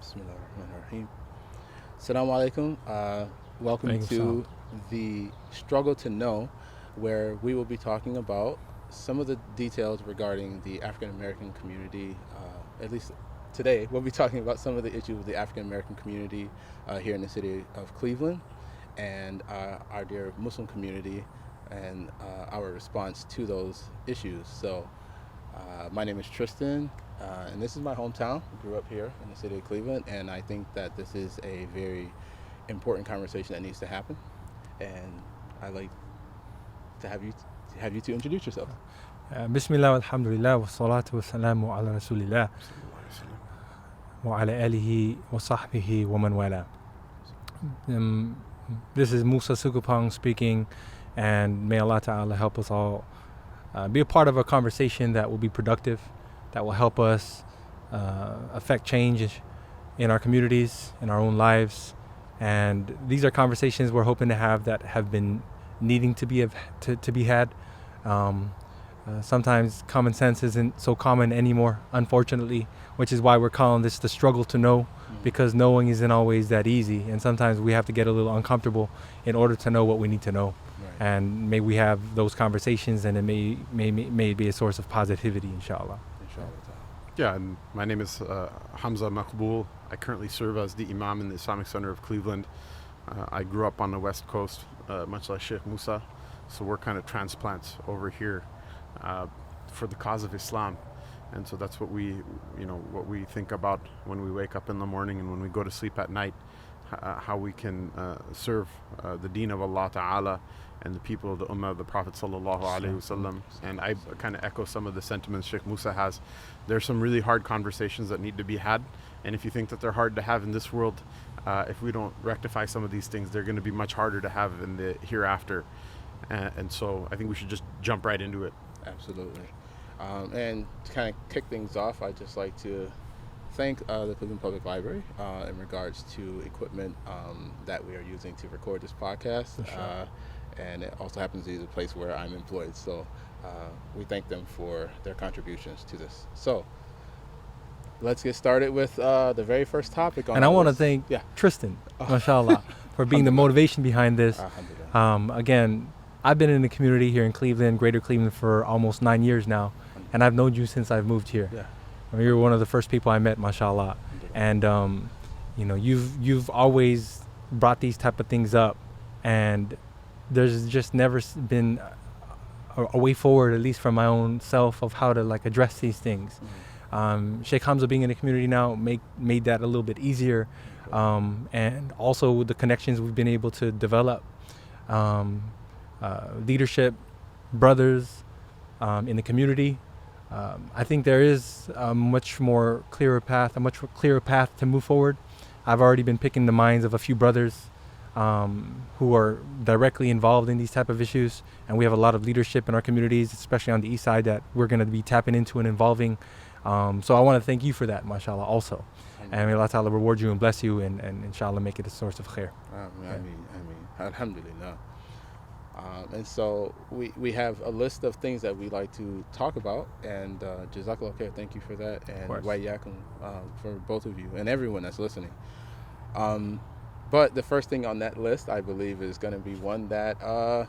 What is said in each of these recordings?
Bismillahirrahmanirrahim. Assalamu alaikum. Welcome to the Struggle to Know, where we will be talking about some of the details regarding the African American community. At least today, we'll be talking about some of the issues with the African American community here in the city of Cleveland and our dear Muslim community and our response to those issues. So, my name is Tristan, and this is my hometown. I grew up here in the city of Cleveland, and I think that this is a very important conversation that needs to happen. And I'd like to have you to introduce yourself. Bismillah, alhamdulillah, wa salatu wa salamu ala rasulillah, wa ala alihi wa sahbihi wa man wala. This is Musa Sugapong speaking, and may Allah Ta'ala help us all be a part of a conversation that will be productive, that will help us affect change in our communities, in our own lives. And these are conversations we're hoping to have that have been needing to be had. Sometimes common sense isn't so common anymore, unfortunately, which is why we're calling this the struggle to know, because knowing isn't always that easy. And sometimes we have to get a little uncomfortable in order to know what we need to know. Right. And may we have those conversations, and it may be a source of positivity, inshallah. Yeah, and my name is Hamzah Maqbul. I currently serve as the Imam in the Islamic Center of Cleveland. I grew up on the West Coast, much like Shaykh Musa, so we're kind of transplants over here for the cause of Islam. And so that's what we think about when we wake up in the morning and when we go to sleep at night, how we can serve the deen of Allah Ta'ala and the people of the Ummah of the Prophet Sallallahu Alaihi Wasallam. And I kind of echo some of the sentiments Shaykh Musa has. There's some really hard conversations that need to be had, and if you think that they're hard to have in this world, if we don't rectify some of these things, they're going to be much harder to have in the hereafter. And so I think we should just jump right into it. Absolutely. And to kind of kick things off, I'd just like to thank the Cleveland Public Library in regards to equipment that we are using to record this podcast. Sure. And it also happens to be the place where I'm employed. So we thank them for their contributions to this. So let's get started with the very first topic. And I want to thank Tristan, mashallah, for being the motivation behind this. Again, I've been in the community here in Cleveland, Greater Cleveland, for almost 9 years now. And I've known you since I've moved here. Yeah. I mean, you're one of the first people I met, mashallah. And, you've always brought these type of things up. And there's just never been a way forward, at least from my own self, of how to address these things. Shaykh Hamzah being in the community now made that a little bit easier. And also with the connections we've been able to develop, leadership, brothers in the community. I think there is a much clearer path to move forward. I've already been picking the minds of a few brothers who are directly involved in these type of issues, and we have a lot of leadership in our communities, especially on the east side, that we're going to be tapping into and involving. So I want to thank you for that, mashallah, also. And may Allah Ta'ala reward you and bless you, and inshallah make it a source of khair. I mean, alhamdulillah. And so we have a list of things that we like to talk about, and jazakallah khair, thank you for that, and wayyakum for both of you and everyone that's listening. But the first thing on that list, I believe, is going to be one that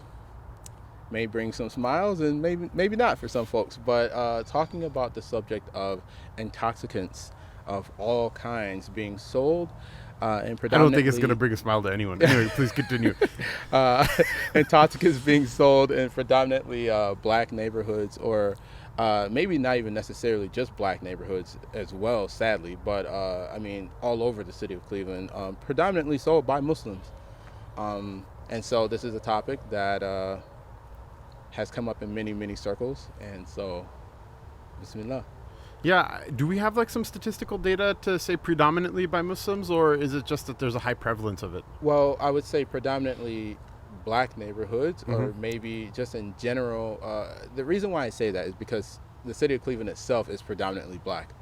may bring some smiles and maybe not for some folks, but talking about the subject of intoxicants of all kinds being sold. And I don't think it's going to bring a smile to anyone. Anyway, please continue. Intoxicants being sold in predominantly black neighborhoods, or maybe not even necessarily just black neighborhoods as well, sadly, but I mean all over the city of Cleveland, predominantly sold by Muslims. And so this is a topic that has come up in many circles, and so bismillah. Yeah, do we have some statistical data to say predominantly by Muslims, or is it just that there's a high prevalence of it? Well, I would say predominantly black neighborhoods, or maybe just in general. The reason why I say that is because the city of Cleveland itself is predominantly black.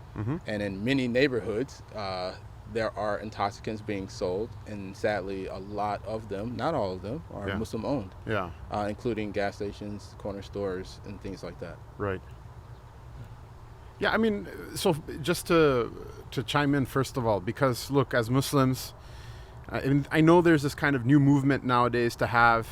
And in many neighborhoods, there are intoxicants being sold, and sadly a lot of them, not all of them, are Muslim owned. Yeah. Including gas stations, corner stores, and things like that. Right. Yeah, I mean, so just to to chime in first of all, because look, as Muslims, and I know there's this kind of new movement nowadays to have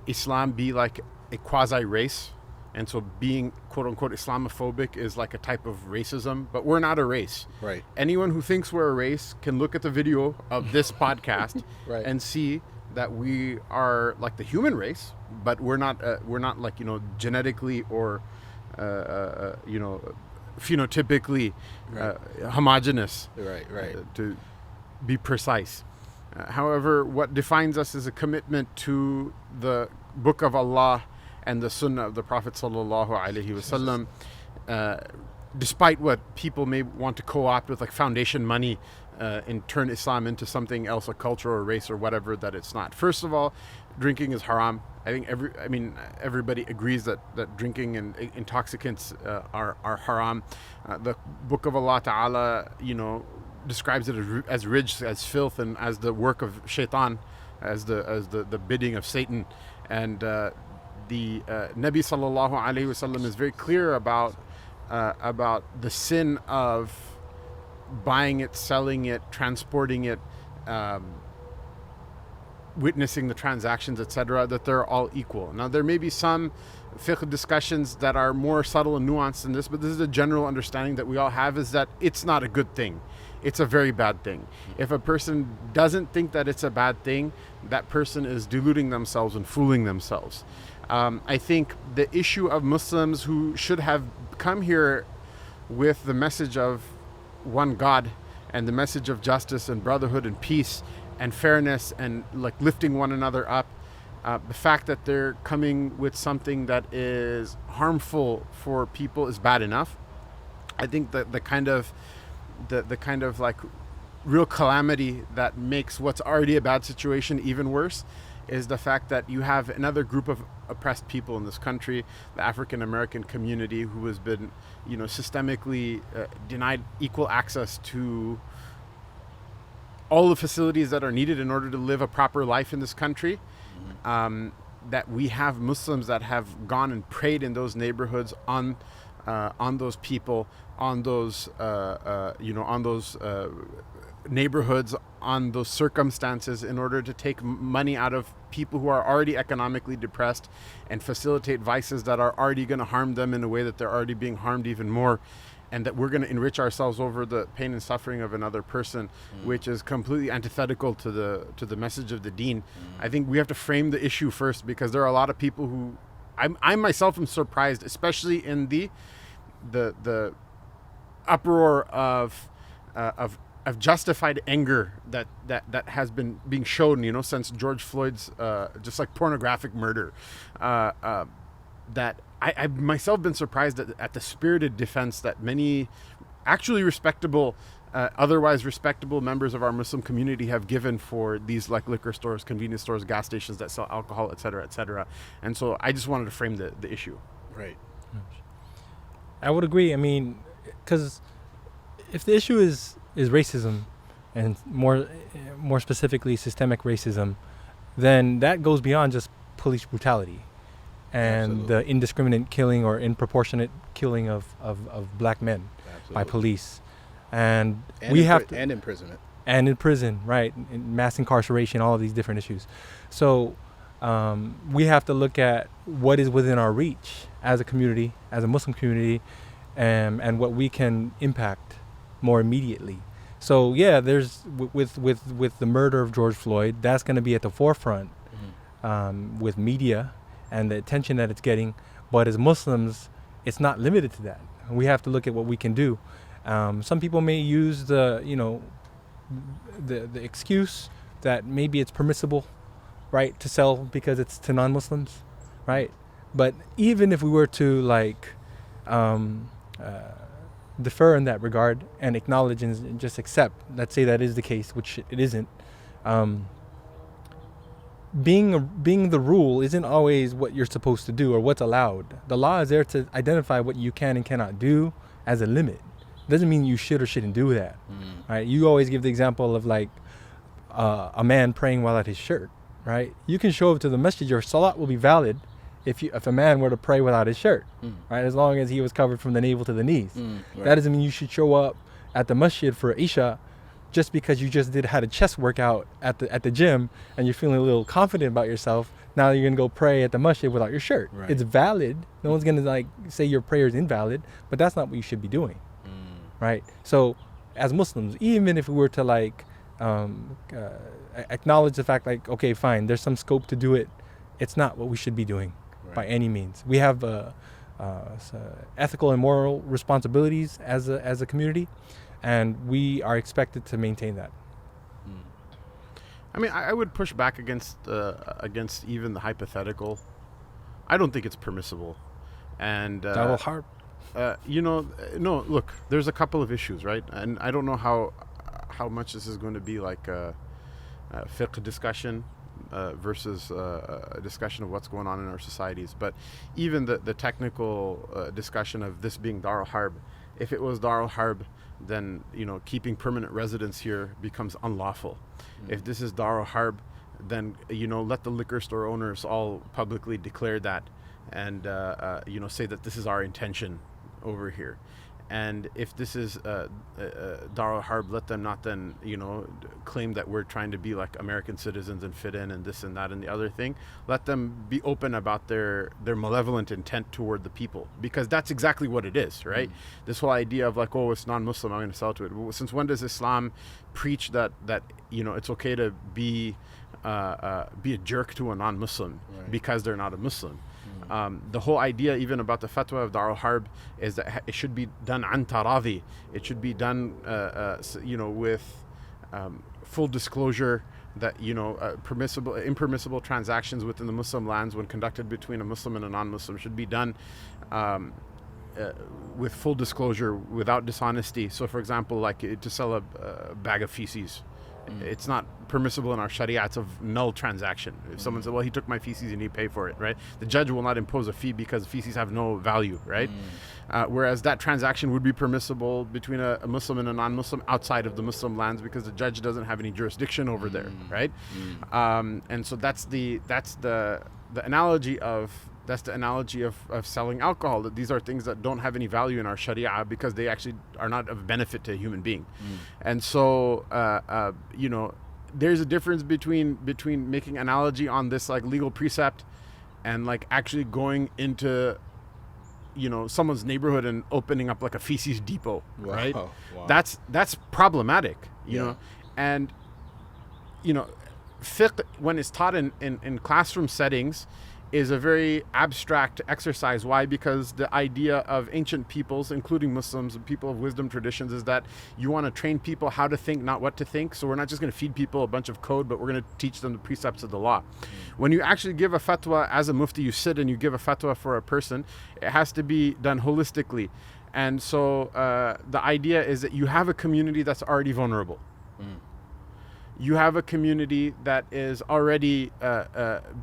Islam be like a quasi-race. And so being quote-unquote Islamophobic is like a type of racism, but we're not a race. Right. Anyone who thinks we're a race can look at the video of this podcast Right. and see that we are like the human race, but we're not like, genetically or, phenotypically Right. homogenous. Right. To be precise. However, what defines us is a commitment to the Book of Allah and the Sunnah of the Prophet sallallahu alaihi wasallam, despite what people may want to co-opt with like foundation money and turn Islam into something else, a culture or race or whatever that it's not. First of all, drinking is haram. I think everybody agrees that drinking and intoxicants are haram. The Book of Allah Ta'ala, describes it as rijs, as filth, and as the work of shaitan, as the bidding of Satan. And the Nabi sallallahu alaihi wasallam is very clear about the sin of buying it, selling it, transporting it, witnessing the transactions, etc., that they're all equal. Now, there may be some fiqh discussions that are more subtle and nuanced than this, but this is a general understanding that we all have, is that it's not a good thing. It's a very bad thing. If a person doesn't think that it's a bad thing, that person is deluding themselves and fooling themselves. I think the issue of Muslims who should have come here with the message of one God and the message of justice and brotherhood and peace and fairness and like lifting one another up, the fact that they're coming with something that is harmful for people is bad enough. I think that the kind of like real calamity that makes what's already a bad situation even worse is the fact that you have another group of oppressed people in this country, the African American community, who has been, systemically denied equal access to all the facilities that are needed in order to live a proper life in this country. That we have Muslims that have gone and prayed in those neighborhoods on those people, on those neighborhoods, on those circumstances, in order to take money out of people who are already economically depressed and facilitate vices that are already going to harm them in a way that they're already being harmed even more, and that we're going to enrich ourselves over the pain and suffering of another person, which is completely antithetical to the message of the deen. I think we have to frame the issue first, because there are a lot of people who I myself am surprised, especially in the uproar of justified anger that has been being shown, since George Floyd's just like pornographic murder. That I've myself been surprised at the spirited defense that many actually respectable, otherwise respectable members of our Muslim community have given for these like liquor stores, convenience stores, gas stations that sell alcohol, et cetera, et cetera. And so I just wanted to frame the issue. Right. I would agree. I mean, because if the issue is racism, and more specifically systemic racism, then that goes beyond just police brutality and Absolutely. the indiscriminate killing or disproportionate killing of black men Absolutely. by police. And And we have and imprisonment. and in prison, right? In mass incarceration, all of these different issues. So we have to look at what is within our reach as a community, as a Muslim community, and what we can impact more immediately. So yeah, there's with the murder of George Floyd, that's going to be at the forefront with media and the attention that it's getting. But as Muslims, it's not limited to that. We have to look at what we can do. Some people may use the excuse that maybe it's permissible, right, to sell because it's to non-Muslims, right? But even if we were to defer in that regard and acknowledge and just accept, let's say that is the case, which it isn't. Being the rule isn't always what you're supposed to do or what's allowed. The law is there to identify what you can and cannot do as a limit. Doesn't mean you should or shouldn't do that. Right? You always give the example of a man praying while at his shirt, right? You can show up to the masjid, your salat will be valid if a man were to pray without his shirt, right? As long as he was covered from the navel to the knees. Right. That doesn't mean you should show up at the masjid for Isha just because you just had a chest workout at the gym and you're feeling a little confident about yourself. Now you're gonna go pray at the masjid without your shirt. Right. It's valid. No one's gonna like say your prayer is invalid, but that's not what you should be doing, right? So as Muslims, even if we were to like acknowledge the fact like, okay, fine, there's some scope to do it, it's not what we should be doing by any means. We have ethical and moral responsibilities as a community, and we are expected to maintain that. I mean, I would push back against even the hypothetical. I don't think it's permissible. And Darul Harb. No, look, there's a couple of issues, right? And I don't know how much this is going to be like a fiqh discussion versus a discussion of what's going on in our societies. But even the technical discussion of this being Darul Harb, if it was Darul Harb, then keeping permanent residence here becomes unlawful. If this is Darul Harb, then let the liquor store owners all publicly declare that, and say that this is our intention over here. And if this is Darul Harb, let them not then claim that we're trying to be like American citizens and fit in and this and that and the other thing. Let them be open about their malevolent intent toward the people, because that's exactly what it is, right? This whole idea of like, oh, it's non-Muslim, I'm going to sell to it. Since when does Islam preach that it's okay to be a jerk to a non-Muslim because they're not a Muslim? The whole idea even about the fatwa of Darul Harb is that it should be done an taradhi. It should be done with full disclosure that impermissible transactions within the Muslim lands when conducted between a Muslim and a non-Muslim should be done with full disclosure, without dishonesty. So for example, like to sell a bag of feces, it's not permissible in our Sharia. It's a null transaction. If someone said, well, he took my feces and he paid for it, right? The judge will not impose a fee because feces have no value, right? Whereas that transaction would be permissible between a Muslim and a non-Muslim outside of the Muslim lands because the judge doesn't have any jurisdiction over there, right? And so that's the analogy of selling alcohol. That these are things that don't have any value in our Sharia because they actually are not of benefit to a human being. And so there's a difference between making analogy on this like legal precept and like actually going into someone's neighborhood and opening up like a feces depot. Right? Wow. That's problematic, you know. And fiqh, when it's taught in classroom settings, is a very abstract exercise. Why? Because the idea of ancient peoples, including Muslims and people of wisdom traditions, is that you want to train people how to think, not what to think. So we're not just going to feed people a bunch of code, but we're going to teach them the precepts of the law. When you actually give a fatwa as a mufti, you sit and you give a fatwa for a person, it has to be done holistically. And so the idea is that you have a community that's already vulnerable. You have a community that is already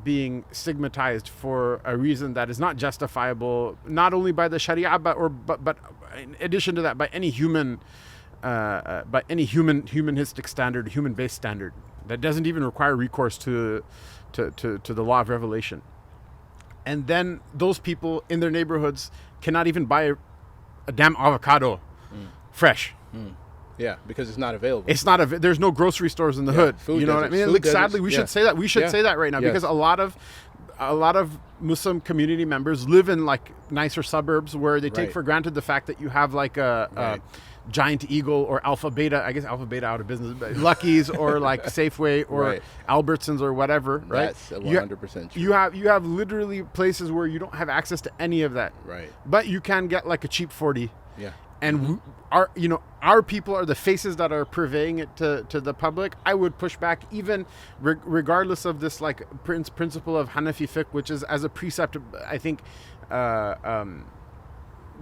being stigmatized for a reason that is not justifiable, not only by the Sharia, but in addition to that, by any humanistic standard, human-based standard that doesn't even require recourse to the law of revelation. And then those people in their neighborhoods cannot even buy a damn avocado fresh. Yeah, because it's not available. There's no grocery stores in the hood. You know what I mean? Like, sadly, we should say that. We should say that right now because a lot of Muslim community members live in like nicer suburbs where they take for granted the fact that you have like a Giant Eagle or Alpha Beta. I guess Alpha Beta out of business, but Lucky's or like Safeway or Albertsons or whatever. Right? That's 100% true. You have literally places where you don't have access to any of that. Right. But you can get like a cheap 40. Yeah. And our people are the faces that are purveying it to the public. I would push back even regardless of this like principle of Hanafi fiqh, which is as a precept, I think,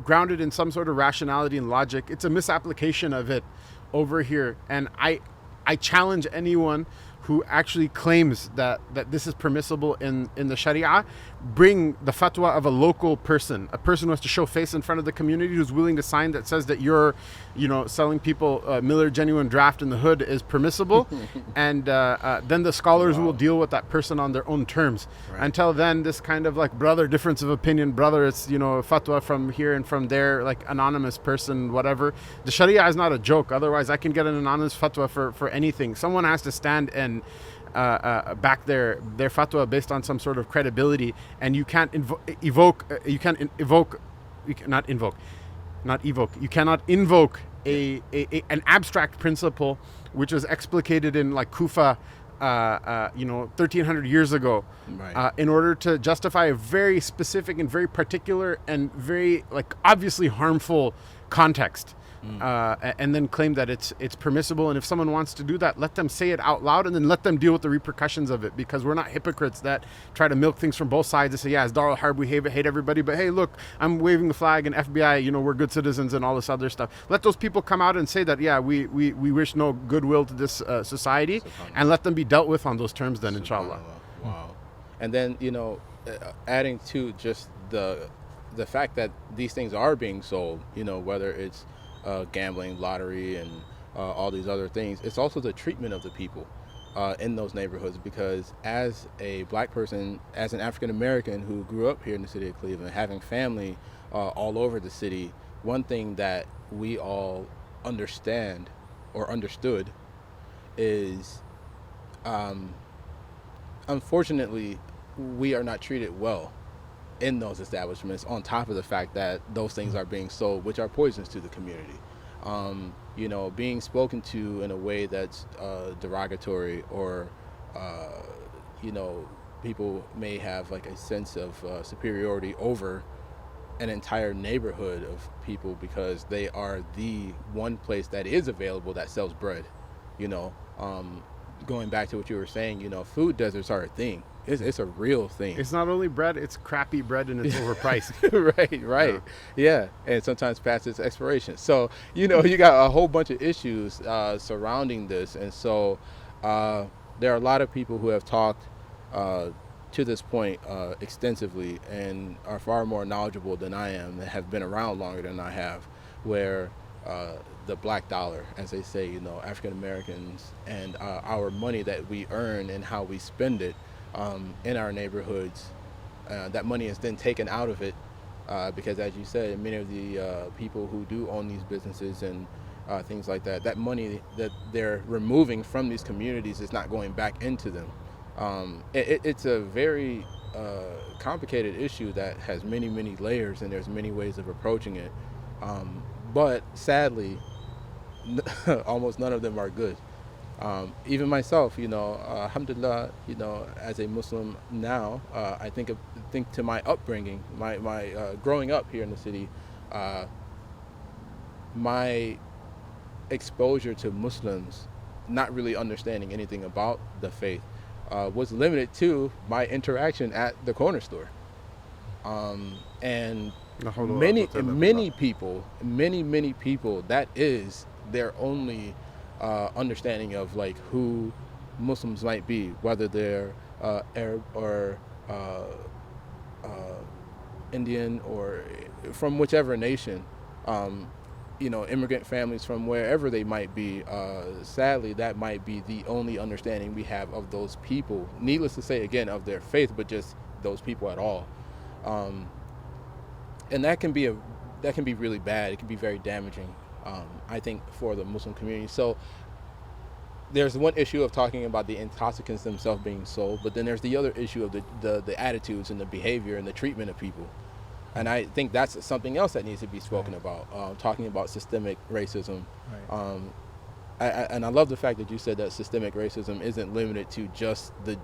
grounded in some sort of rationality and logic. It's a misapplication of it over here. And I challenge anyone who actually claims that this is permissible in the Sharia, bring the fatwa of a local person, a person who has to show face in front of the community, who's willing to sign that says that you're, selling people Miller Genuine Draft in the hood is permissible, and then the scholars will deal with that person on their own terms. Right. Until then, this kind of like brother difference of opinion, brother, it's fatwa from here and from there, like anonymous person, whatever. The Sharia is not a joke. Otherwise, I can get an anonymous fatwa for anything. Someone has to stand and back their fatwa based on some sort of credibility, and you can't invoke an abstract principle which was explicated in like Kufa 1300 years ago, right, in order to justify a very specific and very particular and very like obviously harmful context. And then claim that it's permissible, and if someone wants to do that, let them say it out loud, and then let them deal with the repercussions of it, because we're not hypocrites that try to milk things from both sides and say, yeah, it's Dar al-Harb, we hate everybody, but hey, look, I'm waving the flag, and FBI, we're good citizens and all this other stuff. Let those people come out and say that, yeah, we wish no goodwill to this society, and let them be dealt with on those terms then, inshallah. Wow. And then, adding to just the fact that these things are being sold, whether it's gambling, lottery, and all these other things, it's also the treatment of the people in those neighborhoods, because as a black person, as an African American who grew up here in the city of Cleveland, having family all over the city, one thing that we all understand or understood is unfortunately we are not treated well in those establishments, on top of the fact that those things are being sold, which are poisons to the community. Being spoken to in a way that's derogatory, or people may have like a sense of superiority over an entire neighborhood of people because they are the one place that is available that sells bread. Going back to what you were saying, food deserts are a thing. It's a real thing. It's not only bread, it's crappy bread, and it's overpriced. Right. Yeah. And sometimes past its expiration. So, you got a whole bunch of issues surrounding this. And so there are a lot of people who have talked to this point extensively and are far more knowledgeable than I am, that have been around longer than I have, where the black dollar, as they say, African Americans, and our money that we earn and how we spend it in our neighborhoods, that money is then taken out of it because, as you said, many of the people who do own these businesses and things like that, that money that they're removing from these communities is not going back into them. It's a very complicated issue that has many, many layers, and there's many ways of approaching it. But sadly, almost none of them are good. Even myself, alhamdulillah, as a Muslim now, I think to my upbringing, my growing up here in the city, my exposure to Muslims, not really understanding anything about the faith, was limited to my interaction at the corner store. And many people, that is their only understanding of like who Muslims might be, whether they're Arab or Indian or from whichever nation, immigrant families from wherever they might be. Sadly, that might be the only understanding we have of those people. Needless to say, again, of their faith, but just those people at all. And that can be really bad. It can be very damaging, I think, for the Muslim community. So there's one issue of talking about the intoxicants themselves being sold, but then there's the other issue of the attitudes and the behavior and the treatment of people. And I think that's something else that needs to be spoken about, talking about systemic racism. Right. And I love the fact that you said that systemic racism isn't limited to just the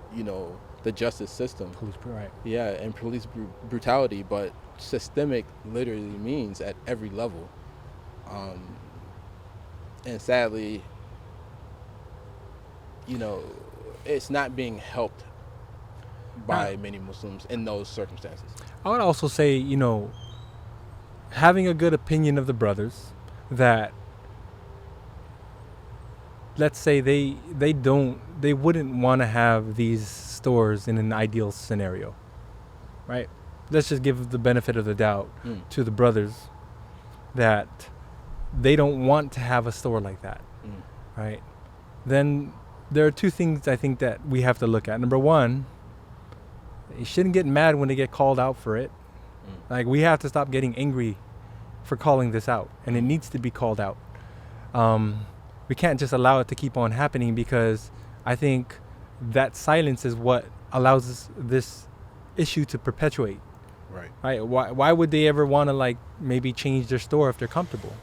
justice system. Police, right. Yeah, and police brutality, but systemic literally means at every level. And sadly, it's not being helped by many Muslims in those circumstances. I would also say, having a good opinion of the brothers, that let's say they wouldn't want to have these stores in an ideal scenario, right? Let's just give the benefit of the doubt to the brothers that they don't want to have a store like that, right? Then there are two things I think that we have to look at. Number one, you shouldn't get mad when they get called out for it. Like, we have to stop getting angry for calling this out, and it needs to be called out. We can't just allow it to keep on happening, because I think that silence is what allows this issue to perpetuate. Right? Why would they ever want to, like, maybe change their store if they're comfortable?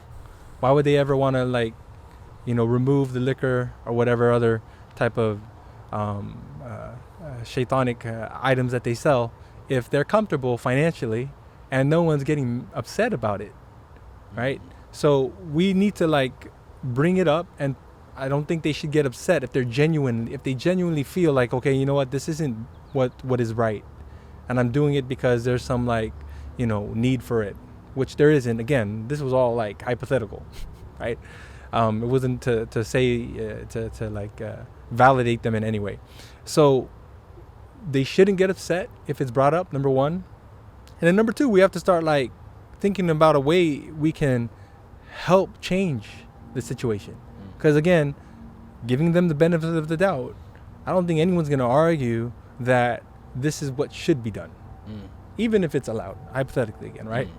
Why would they ever want to, like, remove the liquor or whatever other type of shaitanic items that they sell if they're comfortable financially and no one's getting upset about it, right? So we need to, like, bring it up, and I don't think they should get upset if they genuinely feel like, okay, you know what, this isn't what is right, and I'm doing it because there's some, like, need for it, which there isn't. Again, this was all, like, hypothetical, right? It wasn't to say to validate them in any way. So they shouldn't get upset if it's brought up, number one. And then number two, we have to start, like, thinking about a way we can help change the situation. Because again, giving them the benefit of the doubt, I don't think anyone's going to argue that this is what should be done, even if it's allowed, hypothetically again, right?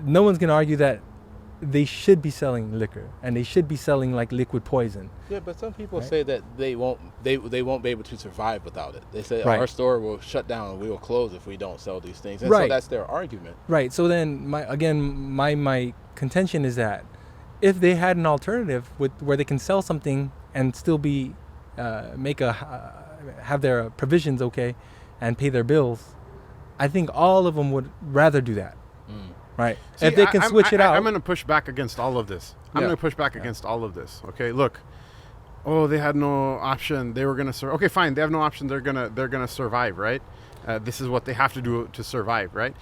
No one's going to argue that they should be selling liquor and they should be selling, like, liquid poison. Yeah, but some people say that they won't be able to survive without it. They say our store will shut down and we will close if we don't sell these things. And so that's their argument. Right. So then my contention is that if they had an alternative where they can sell something and still be have their provisions okay and pay their bills, I think all of them would rather do that. Right. See, if they can switch it out. I'm going to push back against all of this. Against all of this. Okay, look. Oh, they had no option. They were going to survive. Okay, fine. They have no option. They're going to survive, right? This is what they have to do to survive, right?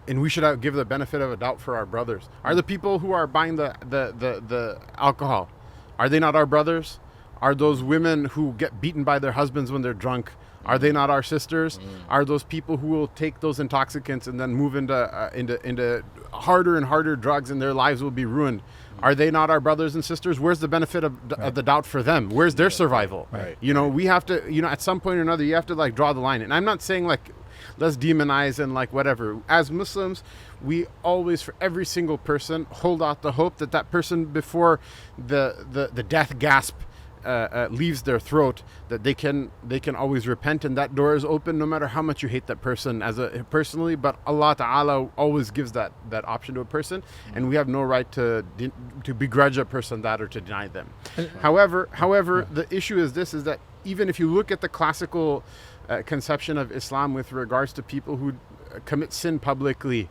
And we should give the benefit of a doubt for our brothers. Are the people who are buying the alcohol, are they not our brothers? Are those women who get beaten by their husbands when they're drunk, are they not our sisters? Are those people who will take those intoxicants and then move into harder and harder drugs and their lives will be ruined? Are they not our brothers and sisters? Where's the benefit of the doubt for them? Where's their survival? We have to, at some point or another, you have to, like, draw the line. And I'm not saying, like, let's demonize and, like, whatever. As Muslims, we always, for every single person, hold out the hope that person, before the death gasp leaves their throat, that they can always repent, and that door is open no matter how much you hate that person personally. But Allah Ta'ala always gives that option to a person, and we have no right to begrudge a person that or to deny them. However, the issue is that even if you look at the classical conception of Islam with regards to people who commit sin publicly,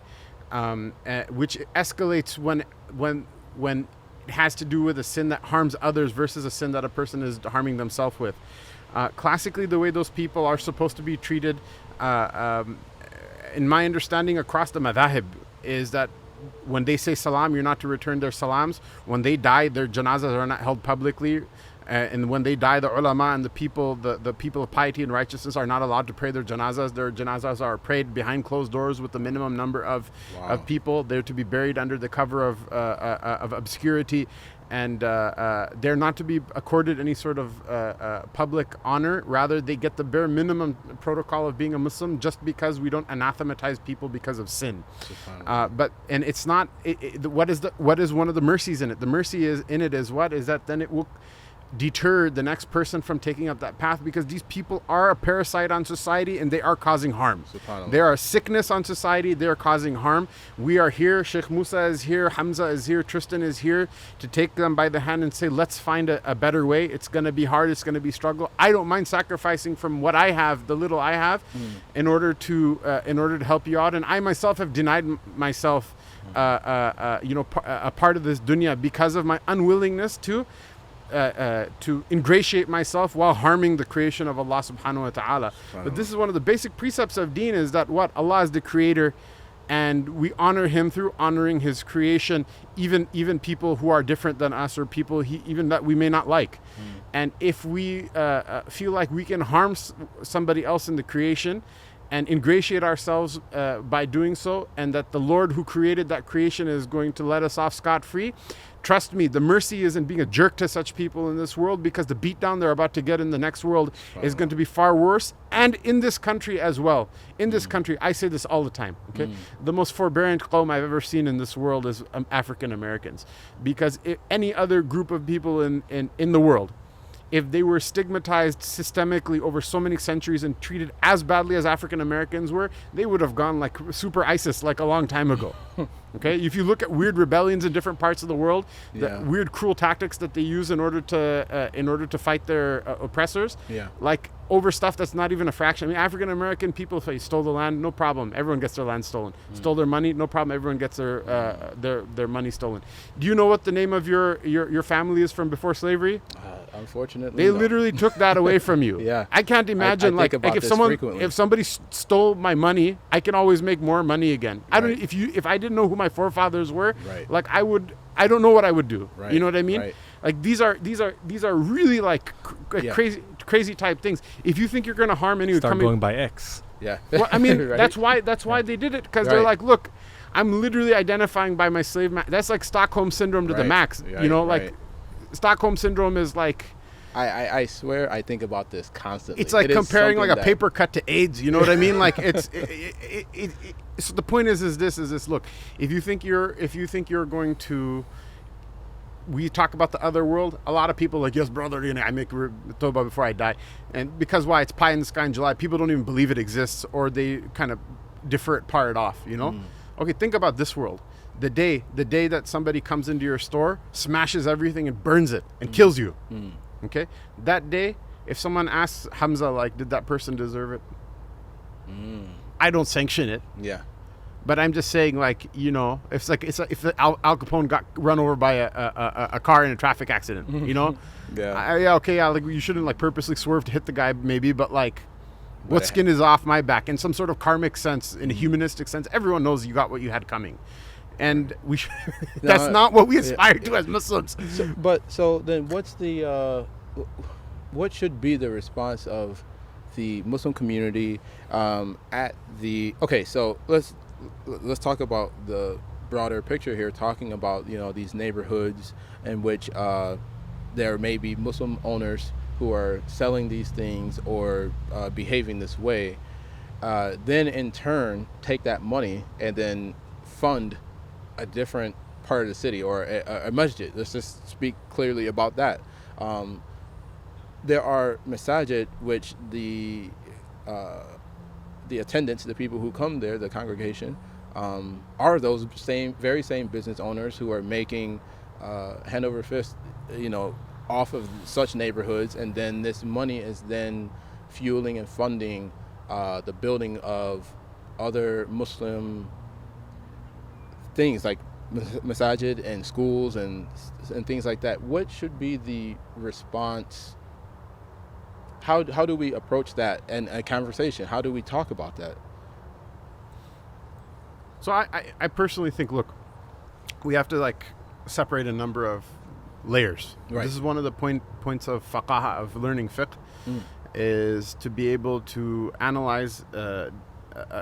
which escalates when it has to do with a sin that harms others versus a sin that a person is harming themselves with. Classically, the way those people are supposed to be treated, in my understanding across the madhahib, is that when they say salam, you're not to return their salams. When they die, their janazas are not held publicly. And when they die, the ulama and the people of piety and righteousness are not allowed to pray their janazas. Their janazas are prayed behind closed doors with the minimum number of people. They're to be buried under the cover of obscurity, and they're not to be accorded any sort of public honor. Rather, they get the bare minimum protocol of being a Muslim, just because we don't anathematize people because of sin. And it's not. What is one of the mercies in it? The mercy is that then it will deter the next person from taking up that path, because these people are a parasite on society and they are causing harm. They are a sickness on society. They are causing harm. We are here. Shaykh Musa is here. Hamzah is here. Tristan is here to take them by the hand and say, let's find a better way. It's going to be hard. It's going to be struggle. I don't mind sacrificing from what I have, the little I have, in order to help you out. And I myself have denied myself a part of this dunya because of my unwillingness to ingratiate myself while harming the creation of Allah subhanahu wa ta'ala. But this is one of the basic precepts of deen, is that Allah is the creator, and we honor him through honoring his creation, even people who are different than us, or people even that we may not like. And if we feel like we can harm somebody else in the creation and ingratiate ourselves by doing so, and that the Lord who created that creation is going to let us off scot-free, trust me, the mercy is in being a jerk to such people in this world, because the beatdown they're about to get in the next world is going to be far worse, and in this country as well. In this country, I say this all the time, okay? The most forbearant qawm I've ever seen in this world is African Americans, because any other group of people in the world, if they were stigmatized systemically over so many centuries and treated as badly as African Americans were, they would have gone like super ISIS like a long time ago. Okay, if you look at weird rebellions in different parts of the world, the weird cruel tactics that they use in order to fight their oppressors, like over stuff that's not even a fraction. I mean, African American people, if they stole the land, no problem, everyone gets their land stolen. Stole their money, no problem, everyone gets their money stolen. Do you know what the name of your family is from before slavery? Unfortunately, they literally took that away from you. I can't imagine I if somebody stole my money, I can always make more money again. I don't. If I didn't know who my forefathers were, like I don't know what I would do. You know what I mean? Like these are really like crazy type things. If you think you're going to harm anyone, start going by X. Well, I mean, that's why they did it, because they're like, look, I'm literally identifying by my slave. That's like Stockholm syndrome to the max. You know, like. Stockholm syndrome is like, I swear I think about this constantly. It's like comparing like a paper cut to AIDS. You know what I mean? Like so the point is this. Look, if you think you're going to, we talk about the other world. A lot of people are like, yes, brother, you know, I make tawbah before I die, and because why? It's pie in the sky in July. People don't even believe it exists, or they kind of defer it, part it off. You know? Okay, think about this world. The day that somebody comes into your store, smashes everything and burns it and kills you. Okay? That day, if someone asks Hamzah, like, did that person deserve it? I don't sanction it. But I'm just saying, like, you know, if Al Capone got run over by a car in a traffic accident, you know? Like, you shouldn't like purposely swerve to hit the guy, maybe, but like, what skin is off my back? In some sort of karmic sense, in a humanistic sense, everyone knows you got what you had coming. And we should, that's not what we aspire to as Muslims. So then what's the what should be the response of the Muslim community at the so let's talk about the broader picture here, talking about, you know, these neighborhoods in which there may be Muslim owners who are selling these things or behaving this way, then in turn take that money and then fund a different part of the city or a masjid. Let's just speak clearly about that. There are masajid which the attendants, the people who come there, the congregation, are those very same business owners who are making hand over fist, you know, off of such neighborhoods, and then this money is then fueling and funding the building of other Muslim things like masajid and schools and things like that. What should be the response? How do we approach that and a conversation? How do we talk about that? So I personally think, look, we have to like separate a number of layers. This is one of the points of faqaha, of learning fiqh, is to be able to analyze a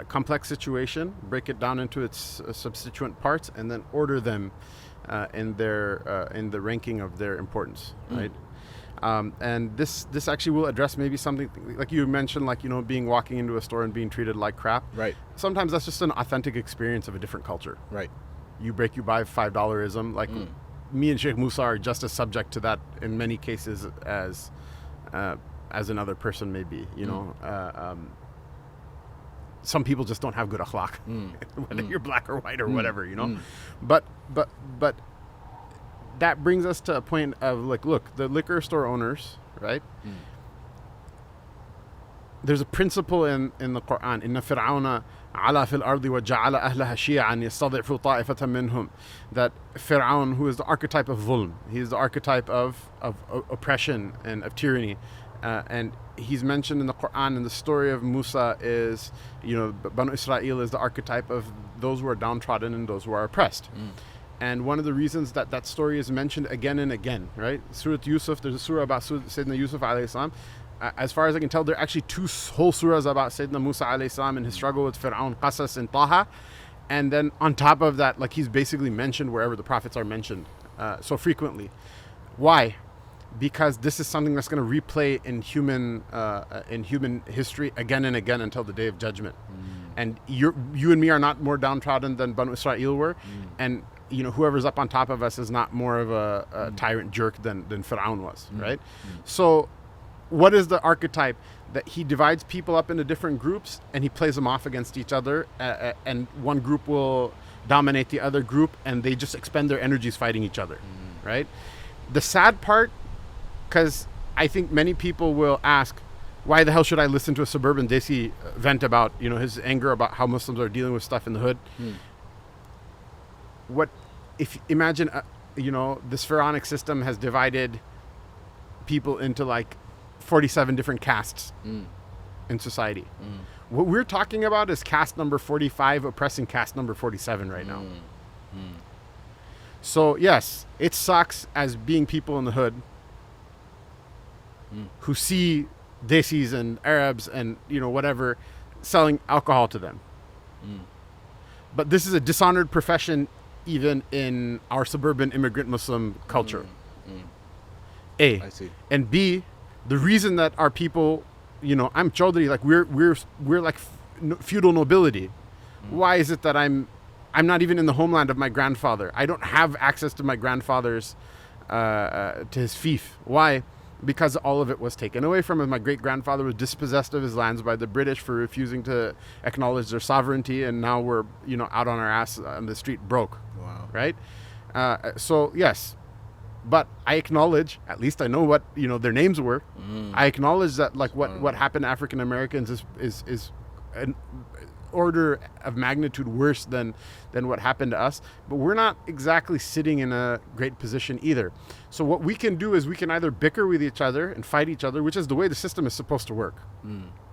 complex situation, break it down into its substituent parts, and then order them in the ranking of their importance, right? And this actually will address maybe something like you mentioned, like, you know, walking into a store and being treated like crap. Sometimes that's just an authentic experience of a different culture. You buy $5-ism. Like me and Shaykh Musa are just as subject to that in many cases as another person may be. You know. Some people just don't have good akhlaq, whether you're black or white or whatever, you know. But that brings us to a point of like, look, the liquor store owners, right? There's a principle in the Quran, inna fir'auna ala fil ardi wa ja'ala ahlaha shi'an yastad'ifu ta'ifatan minhum, that Fir'aun, who is the archetype of zulm, he is the archetype of oppression and of tyranny, and he's mentioned in the Quran, and the story of Musa is, Banu Israel is the archetype of those who are downtrodden and those who are oppressed. And one of the reasons that story is mentioned again and again, right? Surah Yusuf, there's a surah about Sayyidina Yusuf alayhi salam. As far as I can tell, there are actually 2 whole surahs about Sayyidina Musa alayhi salam and his struggle with Fir'aun, Qasas and Taha. And then on top of that, like, he's basically mentioned wherever the prophets are mentioned so frequently. Why? Because this is something that's going to replay in human history again and again until the day of judgment. And you and me are not more downtrodden than Banu Israel were. And whoever's up on top of us is not more of a tyrant jerk than Fir'aun was, right? So what is the archetype? That he divides people up into different groups and he plays them off against each other, and one group will dominate the other group and they just expend their energies fighting each other, right? The sad part, because I think many people will ask, why the hell should I listen to a Suburban Desi vent about his anger about how Muslims are dealing with stuff in the hood? What if imagine this pharaonic system has divided people into like 47 different castes in society. What we're talking about is caste number 45 oppressing caste number 47 right now. So yes, it sucks as being people in the hood who see Desis and Arabs and whatever selling alcohol to them. But this is a dishonored profession even in our suburban immigrant Muslim culture. A. I see. And B, the reason that our people, I'm Chaudhry, like we're like feudal nobility. Why is it that I'm not even in the homeland of my grandfather? I don't have access to my grandfather's, to his fief. Why? Because all of it was taken away from him. My great-grandfather was dispossessed of his lands by the British for refusing to acknowledge their sovereignty, and now we're, out on our ass on the street broke. Wow. Right? So, yes. But I acknowledge, at least I know what their names were. I acknowledge that what happened to African Americans is an order of magnitude worse than what happened to us. But we're not exactly sitting in a great position either. So what we can do is we can either bicker with each other and fight each other, which is the way the system is supposed to work.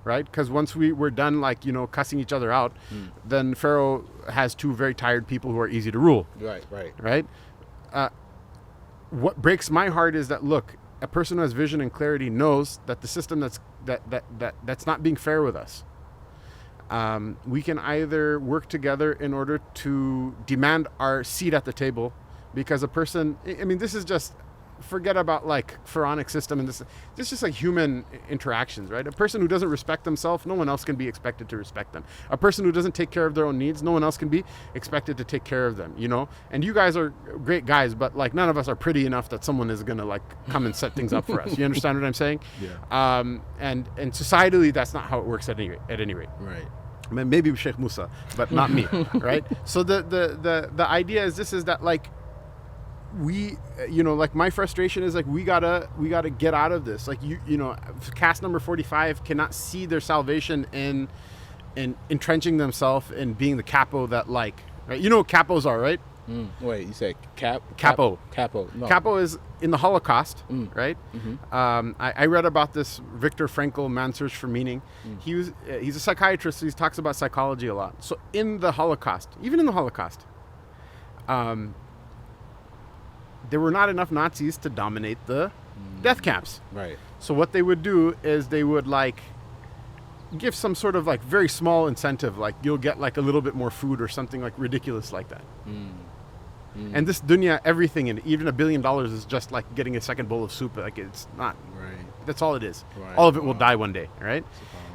Right? Because once we're done cussing each other out, then Pharaoh has 2 very tired people who are easy to rule. Right? What breaks my heart is that, look, a person who has vision and clarity knows that the system that's not being fair with us. We can either work together in order to demand our seat at the table, because a person, this is just, forget about like pharaonic system and this is just like human interactions, right? A person who doesn't respect themselves, no one else can be expected to respect them. A person who doesn't take care of their own needs, no one else can be expected to take care of them, and you guys are great guys, but like none of us are pretty enough that someone is gonna like come and set things up for us. You understand what I'm saying? Yeah. And societally that's not how it works at any rate. Right. I mean, maybe Shaykh Musa, but not me. Right? So the idea is that like we, like my frustration is like we gotta get out of this. Like caste number 45 cannot see their salvation in entrenching themselves in being the capo that right? You know what capos are, right? Wait, you say capo? Capo. No. Capo is in the Holocaust, right? I read about this Viktor Frankl, Man's Search for Meaning. He's a psychiatrist, so he talks about psychology a lot. So in the Holocaust, even in the Holocaust, there were not enough Nazis to dominate the death camps. Right. So what they would do is they would give some sort of very small incentive, like you'll get a little bit more food or something ridiculous like that. And this dunya, everything in it, even $1 billion is just like getting a second bowl of soup. It's not. Right. That's all it is. Right. All of it will die one day. Right.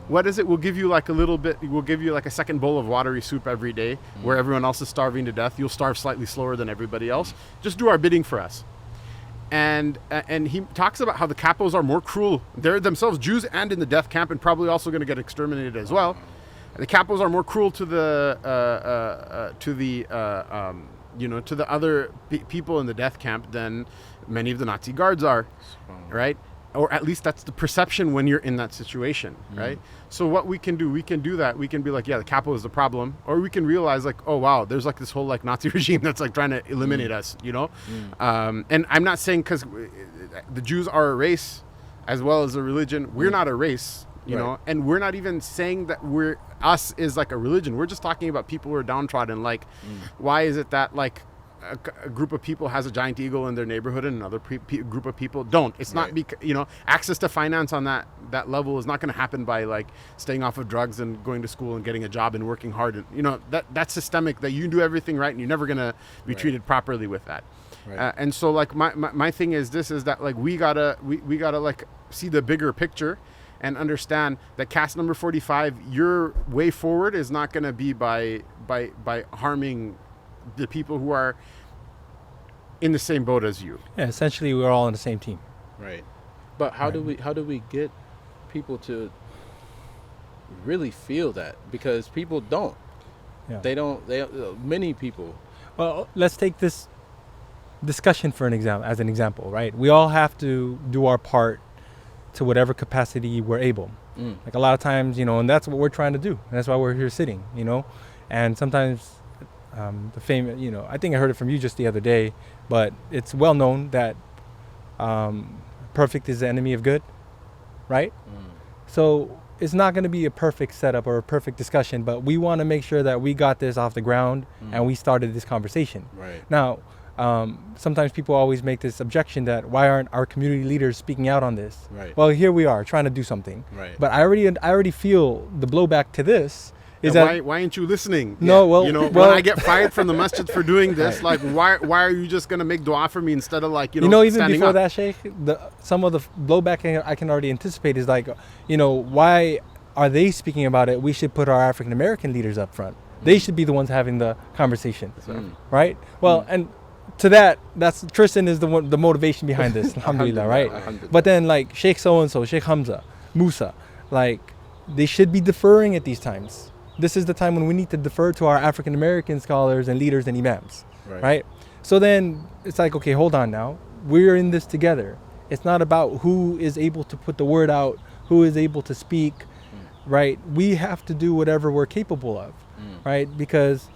What is it? We'll give you a little bit. We'll give you a second bowl of watery soup every day, where everyone else is starving to death. You'll starve slightly slower than everybody else. Just do our bidding for us. And he talks about how the capos are more cruel. They're themselves Jews and in the death camp, and probably also going to get exterminated as well. The capos are more cruel to the other people in the death camp than many of the Nazi guards are, right? Or at least that's the perception when you're in that situation, right? So what we can do that. We can be like, yeah, the capo is the problem. Or we can realize oh, wow, there's this whole Nazi regime that's trying to eliminate us, And I'm not saying because the Jews are a race as well as a religion. We're not a race, you know, and we're not even saying that us is like a religion. We're just talking about people who are downtrodden. Like, why is it that like a group of people has a giant eagle in their neighborhood and another group of people don't? It's not because, you know, access to finance on that level is not going to happen by like staying off of drugs and going to school and getting a job and working hard. And, you know, that's systemic, that you do everything right and you're never going to be treated properly with that. And so like my thing is this, is that like we gotta like see the bigger picture and understand that cast number 45, your way forward is not going to be by harming the people who are in the same boat as you. Yeah, essentially we're all on the same team. Right. But how do we get people to really feel that? Because people don't. Yeah. Many people. Well, let's take this discussion as an example, right? We all have to do our part to whatever capacity we're able. Like a lot of times, you know, and that's what we're trying to do. And that's why we're here sitting, you know. And sometimes the famous, you know, I think I heard it from you just the other day, but it's well known that perfect is the enemy of good, right? So it's not going to be a perfect setup or a perfect discussion, but we want to make sure that we got this off the ground and we started this conversation. Right. Now, sometimes people always make this objection that why aren't our community leaders speaking out on this? Right. Well, here we are trying to do something. Right. But I already feel the blowback to this. Is that why aren't you listening? No, well, you know, when I get fired from the masjid for doing this, like why are you just gonna make dua for me instead of like, you know, even before that, Shaykh, some of the blowback I can already anticipate is like, you know, why are they speaking about it? We should put our African American leaders up front. They should be the ones having the conversation, right? Well, and to that's Tristan is the motivation behind this. Alhamdulillah, right? Alhamdulillah. But then like Shaykh so and so, Shaykh Hamzah, Musa, like they should be deferring at these times. This is the time when we need to defer to our African American scholars and leaders and imams, right? So then it's like, okay, hold on now. We're in this together. It's not about who is able to put the word out, who is able to speak, right? We have to do whatever we're capable of, right? Because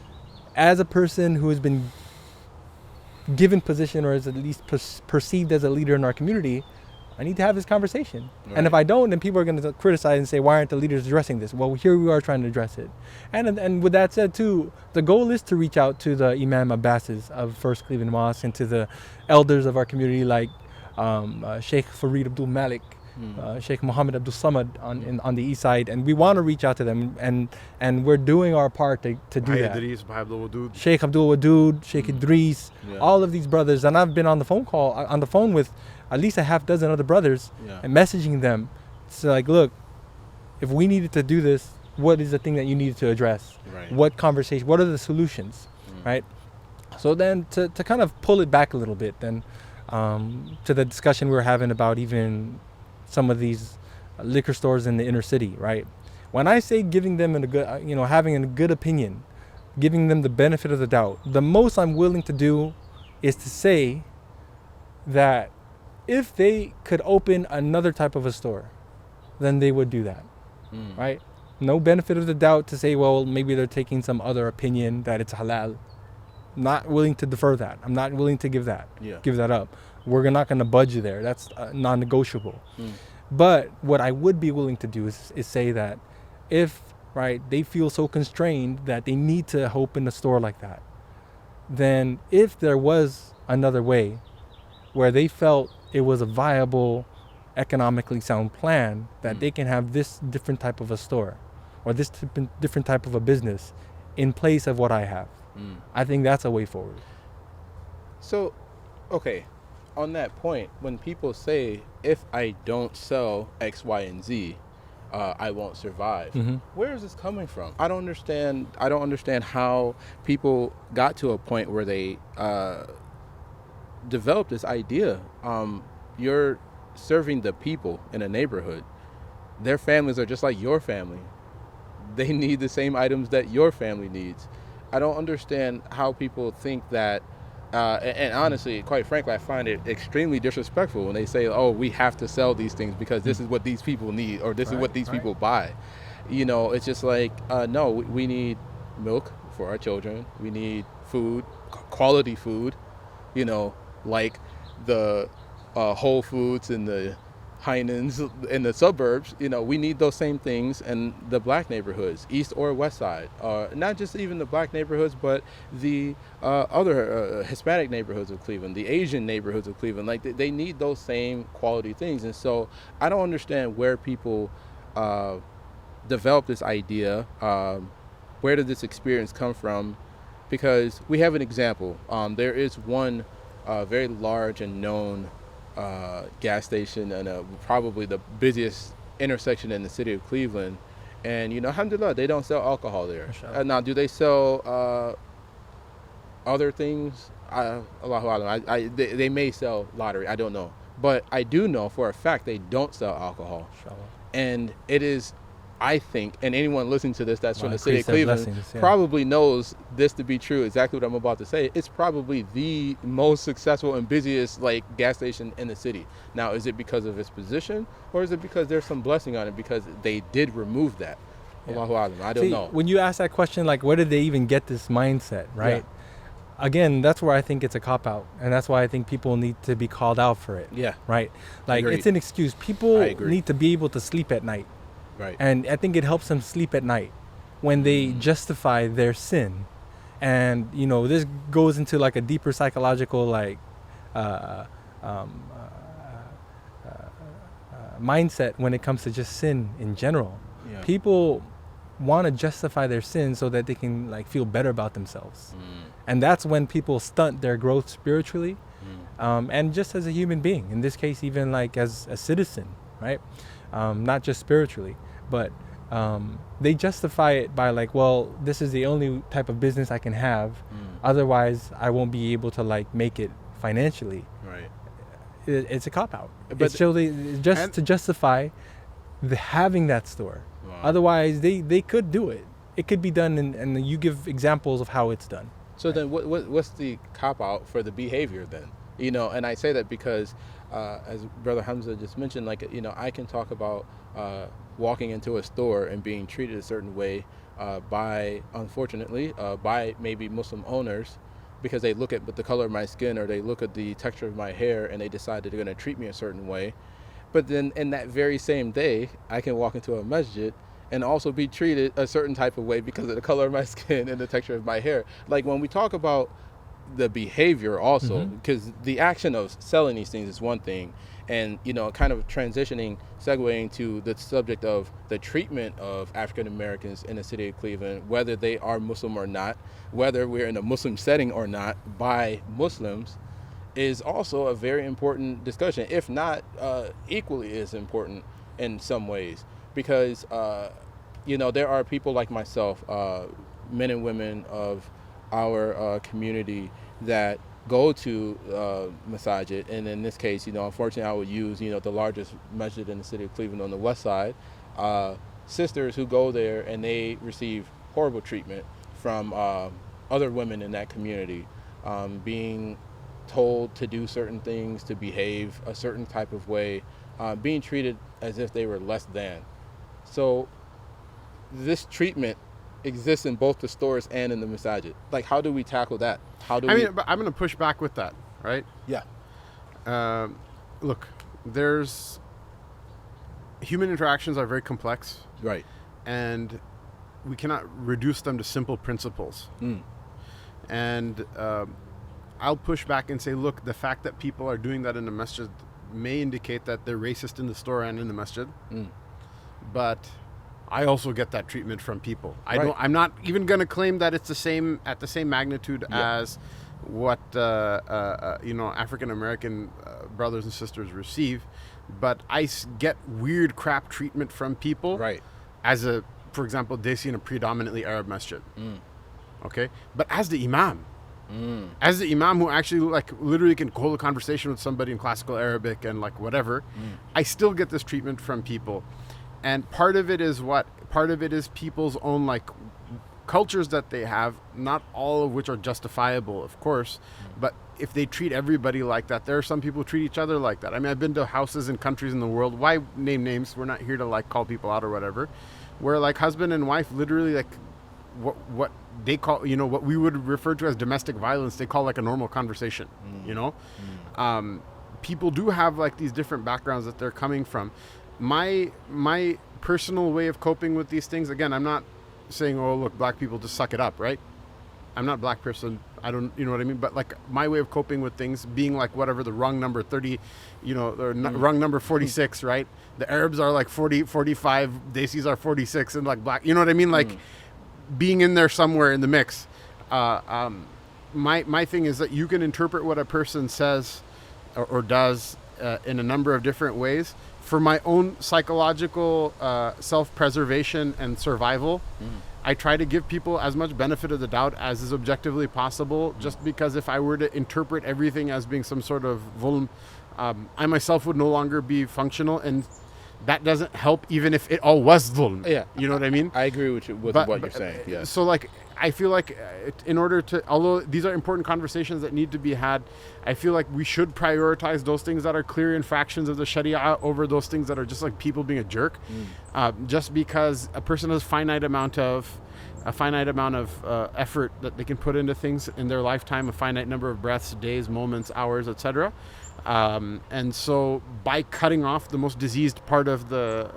as a person who has been given position or is at least perceived as a leader in our community, I need to have this conversation. Right. And if I don't, then people are going to criticize and say, why aren't the leaders addressing this? Well, here we are trying to address it. And with that said, too, the goal is to reach out to the Imam Abbasis of First Cleveland Mosque and to the elders of our community like Shaykh Farid Abdul Malik, Shaykh Muhammad Abdul Samad on the east side. And we want to reach out to them. And we're doing our part to do that. Shaykh Abdul Wadud, Shaykh Idris, all of these brothers. And I've been on the phone with at least a half dozen other brothers and messaging them. It's like, look, if we needed to do this, what is the thing that you needed to address? Right. What conversation, what are the solutions, right? So then to kind of pull it back a little bit then to the discussion we were having about even some of these liquor stores in the inner city, right? When I say giving them having a good opinion, giving them the benefit of the doubt, the most I'm willing to do is to say that if they could open another type of a store, then they would do that, right? No benefit of the doubt to say, well, maybe they're taking some other opinion that it's halal. Not willing to defer that. I'm not willing to give that up. We're not going to budge you there. That's non-negotiable. But what I would be willing to do is say that if, right, they feel so constrained that they need to open a store like that, then if there was another way where they felt it was a viable, economically sound plan that they can have this different type of a store or this different type of a business in place of what I have. I think that's a way forward. So, okay, on that point, when people say, if I don't sell X, Y, and Z, I won't survive. Where is this coming from? I don't understand how people got to a point where they developed this idea. You're serving the people in a neighborhood. Their families are just like your family. They need the same items that your family needs. I don't understand how people think that, and honestly, quite frankly, I find it extremely disrespectful when they say, oh, we have to sell these things because this is what these people need or this is what these people buy. You know, it's just like, no, we need milk for our children. We need food, quality food, you know, like the Whole Foods and the Heinens in the suburbs. We need those same things in the black neighborhoods, east or west side. Not just even the black neighborhoods, but the other Hispanic neighborhoods of Cleveland, the Asian neighborhoods of Cleveland. Like they need those same quality things. And so I don't understand where people develop this idea. Where did this experience come from? Because we have an example. There is one very large and known gas station and probably the busiest intersection in the city of Cleveland, and alhamdulillah, they don't sell alcohol there. Now, do they sell other things? Allahu Alam. They may sell lottery, I don't know, but I do know for a fact they don't sell alcohol. And it is, I think, and anyone listening to this that's from the city of Cleveland probably knows this to be true, exactly what I'm about to say. It's probably the most successful and busiest gas station in the city. Now, is it because of its position, or is it because there's some blessing on it because they did remove that? Allahu Alam. I don't know. When you ask that question, where did they even get this mindset, right? Yeah. Again, that's where I think it's a cop-out, and that's why I think people need to be called out for it. Yeah. Right? It's an excuse. People need to be able to sleep at night. Right. And I think it helps them sleep at night when they justify their sin. And, this goes into a deeper psychological mindset when it comes to just sin in general. Yeah. People want to justify their sin so that they can feel better about themselves. And that's when people stunt their growth spiritually and just as a human being. In this case, even as a citizen, right? Not just spiritually. But they justify it by this is the only type of business I can have. Otherwise, I won't be able to make it financially. Right. It's a cop out. But to justify having that store. Wow. Otherwise, they could do it. It could be done, and you give examples of how it's done. So then, what's the cop out for the behavior then? And I say that because, as Brother Hamzah just mentioned, I can talk about walking into a store and being treated a certain way unfortunately, by maybe Muslim owners because they look at the color of my skin or they look at the texture of my hair and they decide that they're going to treat me a certain way. But then in that very same day, I can walk into a masjid and also be treated a certain type of way because of the color of my skin and the texture of my hair. When we talk about the behavior also, because the action of selling these things is one thing, and kind of segueing to the subject of the treatment of African Americans in the city of Cleveland, whether they are Muslim or not, whether we're in a Muslim setting or not, by Muslims, is also a very important discussion, if not equally as important in some ways, because there are people like myself, men and women of our community that go to masajid, and in this case, unfortunately I would use, the largest masjid in the city of Cleveland on the west side, sisters who go there and they receive horrible treatment from other women in that community, being told to do certain things, to behave a certain type of way, being treated as if they were less than. So this treatment exists in both the stores and in the masajid. How do we tackle that? But I'm going to push back with that, right? Yeah. Look, human interactions are very complex. Right. And we cannot reduce them to simple principles. And I'll push back and say, look, the fact that people are doing that in the masjid may indicate that they're racist in the store and in the masjid. But I also get that treatment from people. I'm not even going to claim that it's at the same magnitude as what African American brothers and sisters receive, but I get weird crap treatment from people. Right. For example, they see in a predominantly Arab masjid. Okay, but as the imam, who actually literally can hold a conversation with somebody in classical Arabic and whatever, I still get this treatment from people. And part of it is people's own cultures that they have, not all of which are justifiable, of course, but if they treat everybody like that, there are some people who treat each other like that. I've been to houses in countries in the world, why name names, we're not here to call people out or whatever, where husband and wife literally what they call, what we would refer to as domestic violence, they call a normal conversation, people do have like these different backgrounds that they're coming from. My personal way of coping with these things, again, I'm not saying, oh, look, black people just suck it up, right? I'm not a black person. I don't, you know what I mean? But like my way of coping with things being like whatever the wrong number 30, or wrong number 46, right? The Arabs are like 40, 45, Desis are 46 and like black, you know what I mean? Like being in there somewhere in the mix. My thing is that you can interpret what a person says or does in a number of different ways. For my own psychological self-preservation and survival, I try to give people as much benefit of the doubt as is objectively possible, just because if I were to interpret everything as being some sort of vuln, I myself would no longer be functional, and that doesn't help even if it all was vuln. Yeah. You know what I mean? I agree with what you're saying. Yeah. So like, I feel like in order to, although these are important conversations that need to be had, I feel like we should prioritize those things that are clear infractions of the Sharia over those things that are just like people being a jerk. Just because a person has a finite amount of effort that they can put into things in their lifetime, a finite number of breaths, days, moments, hours, etc. And so by cutting off the most diseased part of the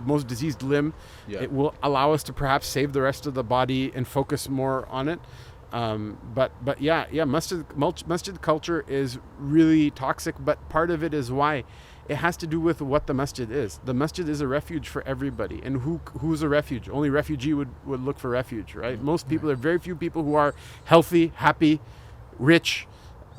most diseased limb, it will allow us to perhaps save the rest of the body and focus more on it. But masjid culture is really toxic, but part of it is why. It has to do with what the masjid is. The masjid is a refuge for everybody. And who's a refuge? Only refugee would look for refuge, right? Most people, there are very few people who are healthy, happy, rich,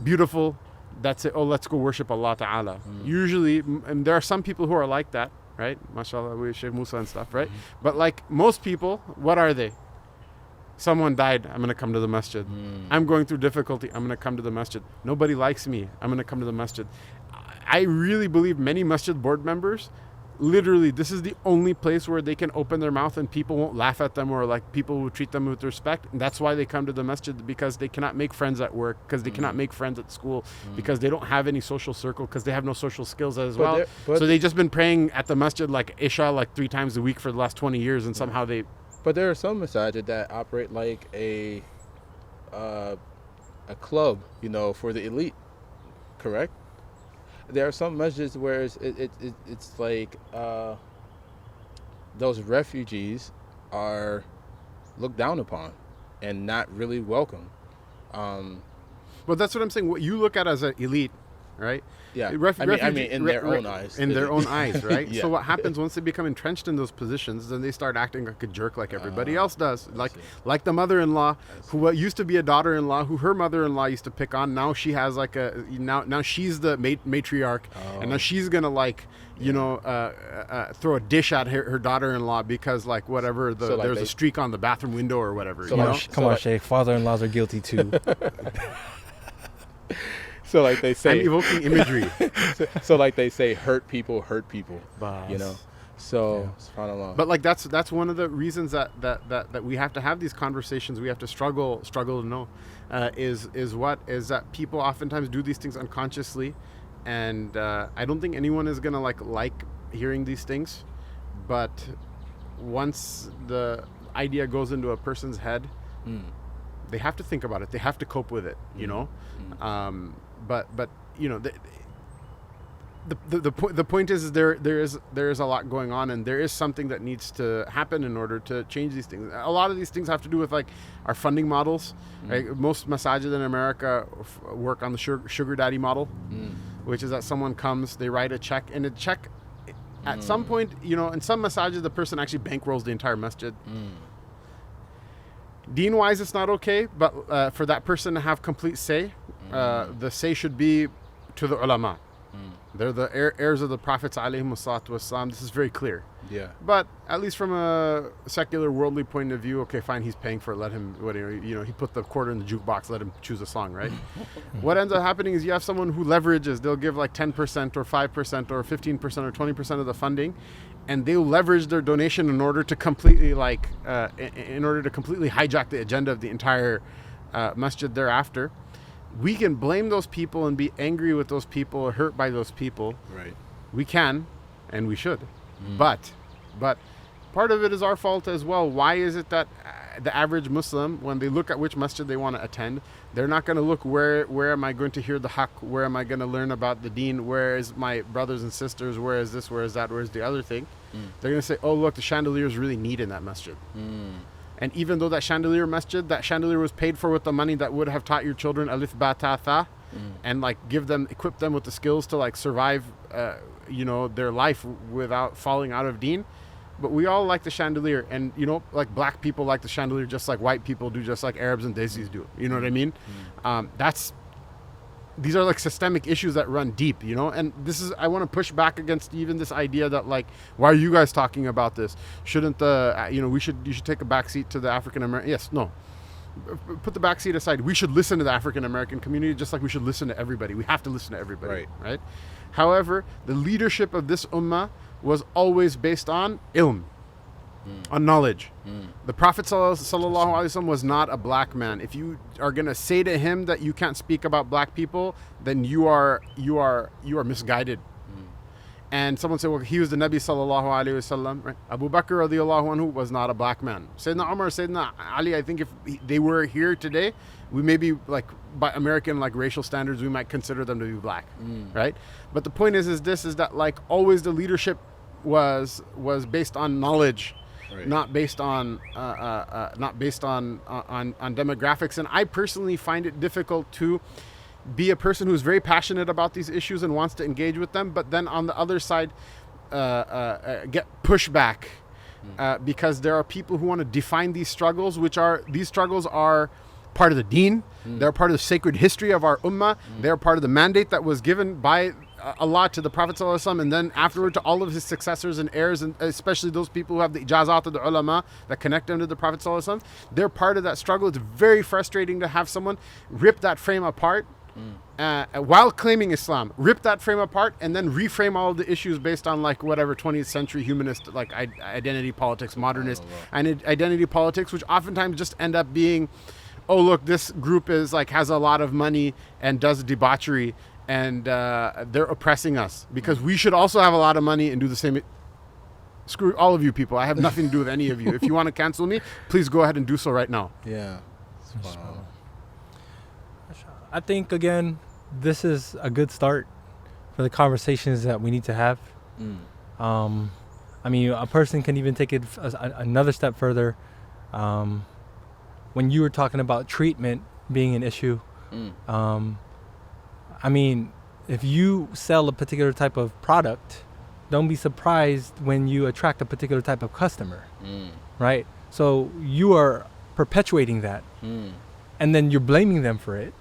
beautiful, that say, oh, let's go worship Allah Ta'ala. Usually, and there are some people who are like that, right? MashaAllah, we Shaykh Musa and stuff, right? But like most people, what are they? Someone died, I'm going to come to the masjid. I'm going through difficulty, I'm going to come to the masjid. Nobody likes me, I'm going to come to the masjid. I really believe many masjid board members, literally, this is the only place where they can open their mouth and people won't laugh at them, or like people will treat them with respect. And that's why they come to the masjid, because they cannot make friends at work, because they cannot make friends at school, because they don't have any social circle, because they have no social skills as well. So they've just been praying at the masjid like Isha like 3 times a week for the last 20 years, and somehow they... But there are some masajid that operate like a club, for the elite, correct? There are some masjids where it's like those refugees are looked down upon and not really welcome. Well, that's what I'm saying. What you look at as an elite, right? Yeah. I mean, in their own eyes. In their own eyes, right? Yeah. So what happens once they become entrenched in those positions, then they start acting like a jerk like everybody else does. Like the mother-in-law, who used to be a daughter-in-law, who her mother-in-law used to pick on. Now she has like now she's the matriarch, and now she's going to throw a dish at her daughter-in-law because like whatever, there's a streak on the bathroom window or whatever. Come on, Shaykh. Father-in-laws are guilty too. So like they say, I'm evoking imagery. so like they say, hurt people, Bas. So subhanAllah. But like that's one of the reasons that we have to have these conversations. We have to struggle to know is that people oftentimes do these things unconsciously, and I don't think anyone is gonna like hearing these things, but once the idea goes into a person's head, they have to think about it. They have to cope with it, But the point is there is a lot going on, and there is something that needs to happen in order to change these things. A lot of these things have to do with like our funding models. Right? Most masajid in America work on the sugar daddy model, which is that someone comes, they write a check, and a check at some point, in some masajid the person actually bankrolls the entire masjid. Deen-wise, it's not okay, but for that person to have complete say, the say should be to the ulama. They're the heirs of the prophets, alayhimus salatu wassalam. This is very clear. Yeah. But at least from a secular, worldly point of view, okay, fine, he's paying for it. Let him, he put the quarter in the jukebox. Let him choose a song, right? What ends up happening is you have someone who leverages. They'll give like 10% or 5% or 15% or 20% of the funding, and they'll leverage their donation in order to completely hijack the agenda of the entire masjid thereafter. We can blame those people and be angry with those people or hurt by those people. Right. We can, and we should. But part of it is our fault as well. Why is it that the average Muslim, when they look at which masjid they want to attend, they're not going to look where am I going to hear the haqq, where am I going to learn about the deen, where is my brothers and sisters, where is this, where is that, where is the other thing? They're going to say, oh look, the chandelier is really neat in that masjid. And even though that chandelier was paid for with the money that would have taught your children alif ba ta tha, and like equip them with the skills to like survive their life without falling out of deen. But we all like the chandelier, and like black people like the chandelier just like white people do, just like Arabs and Desis do. You know what I mean? These are like systemic issues that run deep, and I want to push back against even this idea that like, why are you guys talking about this? Shouldn't you should take a back seat to the African American? Yes, no. Put the back seat aside. We should listen to the African American community just like we should listen to everybody. We have to listen to everybody, right? However, the leadership of this ummah was always based on ilm, on knowledge. The Prophet sallallahu alaihi wasallam was not a black man. If you are going to say to him that you can't speak about black people, then you are misguided. And someone said, well, he was the Nabi sallallahu alaihi wasallam. Right? Abu Bakr radiallahu anhu was not a black man. Sayyidina Umar, Sayyidina Ali, I think if they were here today, we may be like, by American like racial standards, we might consider them to be black, right? But the point is that like always the leadership was based on knowledge, not based on demographics. And I personally find it difficult to be a person who's very passionate about these issues and wants to engage with them, but then on the other side get pushback because there are people who want to define these struggles, these struggles are part of the deen. They're part of the sacred history of our ummah. They're part of the mandate that was given by Allah to the Prophet ﷺ, and then afterward to all of his successors and heirs, and especially those people who have the ijazat of the ulama that connect them to the Prophet ﷺ. They're part of that struggle. It's very frustrating to have someone rip that frame apart while claiming Islam, rip that frame apart and then reframe all of the issues based on like whatever 20th century humanist like identity politics, modernist and identity politics, which oftentimes just end up being, oh look, this group is like has a lot of money and does debauchery and they're oppressing us because we should also have a lot of money and do the same. Screw all of you people. I have nothing to do with any of you. If you want to cancel me, please go ahead and do so right now. Yeah. I think, again, this is a good start for the conversations that we need to have. I mean, a person can even take it another step further. When you were talking about treatment being an issue, I mean, if you sell a particular type of product, don't be surprised when you attract a particular type of customer, right? So you are perpetuating that, and then you're blaming them for it.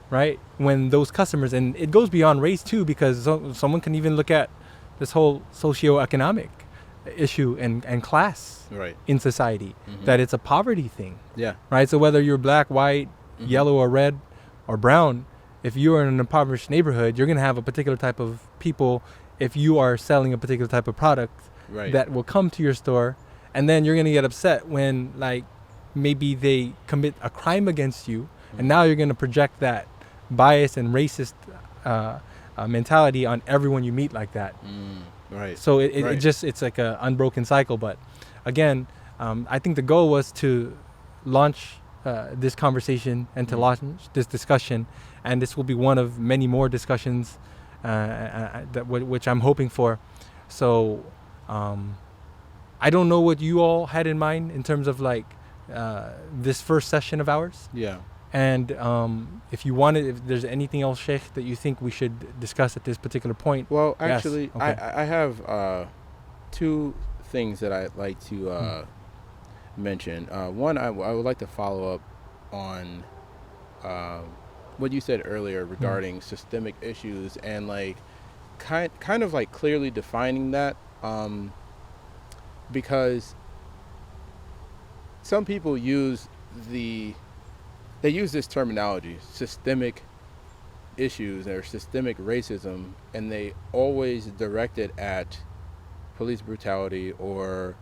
Right? When those customers, and it goes beyond race too, because someone can even look at this whole socioeconomic issue and class in society, that it's a poverty thing. Yeah. Right? So whether you're black, white, yellow or red or brown, if you're in an impoverished neighborhood, you're going to have a particular type of people if you are selling a particular type of product that will come to your store, and then you're going to get upset when like maybe they commit a crime against you, and now you're going to project that bias and racist mentality on everyone you meet like that. So it's like an unbroken cycle. But again, I think the goal was to launch this conversation and to launch this discussion, and this will be one of many more discussions which I'm hoping for. So I don't know what you all had in mind in terms of like this first session of ours. Yeah. And if there's anything else, Shaykh, that you think we should discuss at this particular point? Well, actually, yes. Okay. I have two things that I'd like to mention. One, I would like to follow up on what you said earlier regarding systemic issues and like kind of like clearly defining that, because some people use this terminology, systemic issues or systemic racism, and they always direct it at police brutality or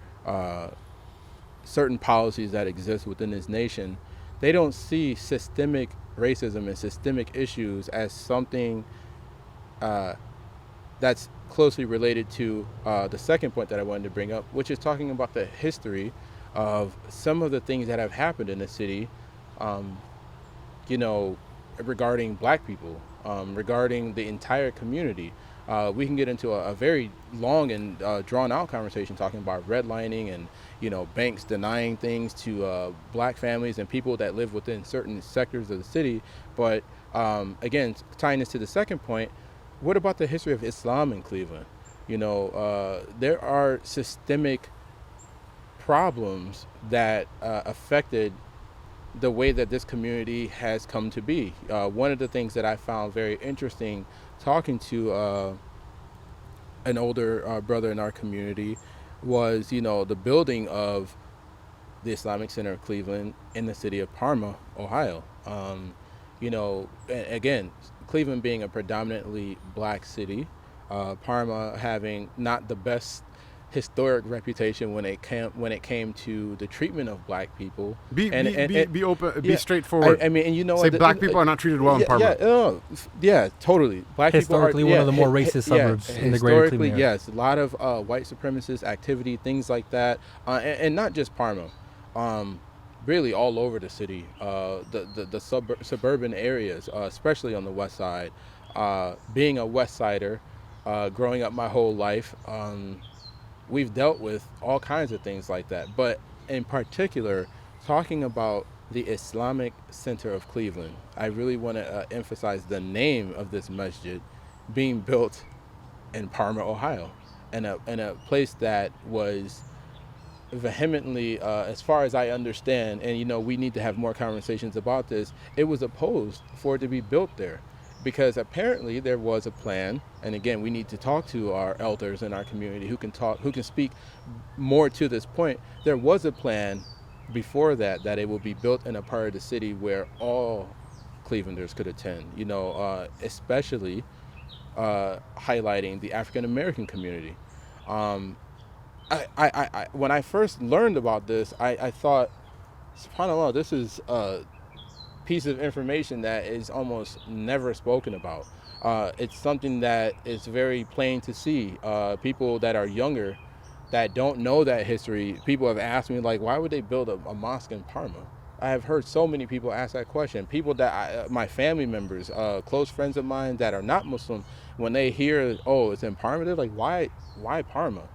certain policies that exist within this nation. They don't see systemic racism and systemic issues as something that's closely related to the second point that I wanted to bring up, which is talking about the history of some of the things that have happened in the city, you know, regarding black people, regarding the entire community. We can get into a very long and drawn out conversation talking about redlining and, you know, banks denying things to black families and people that live within certain sectors of the city. But again, tying this to the second point, what about the history of Islam in Cleveland? You know, there are systemic problems that affected the way that this community has come to be. One of the things that I found very interesting talking to an older brother in our community was, you know, the building of the Islamic Center of Cleveland in the city of Parma, Ohio. You know, again, Cleveland being a predominantly black city, Parma having not the best historic reputation when it came to the treatment of black people. Be open, be straightforward. I mean, and you know, say black people are not treated well in Parma. Yeah, totally. Black historically people are one of the more racist suburbs in the greater Cleveland area. Yes, a lot of white supremacist activity, things like that, and not just Parma, really all over the city, the suburban areas, especially on the west side. Being a West Sider, growing up my whole life. We've dealt with all kinds of things like that, but in particular, talking about the Islamic Center of Cleveland, I really want to emphasize the name of this masjid being built in Parma, Ohio, in a place that was vehemently, as far as I understand, and you know, we need to have more conversations about this, it was opposed for it to be built there. Because apparently there was a plan, and again, we need to talk to our elders in our community who can speak more to this point. There was a plan before that it will be built in a part of the city where all Clevelanders could attend. You know, especially highlighting the African American community. I when I first learned about this, I thought, subhanAllah, this is piece of information that is almost never spoken about. It's something that is very plain to see. People that are younger that don't know that history, people have asked me, like, why would they build a mosque in Parma? I have heard so many people ask that question. People that my family members, close friends of mine that are not Muslim, when they hear, oh, it's in Parma, they're like, why Parma?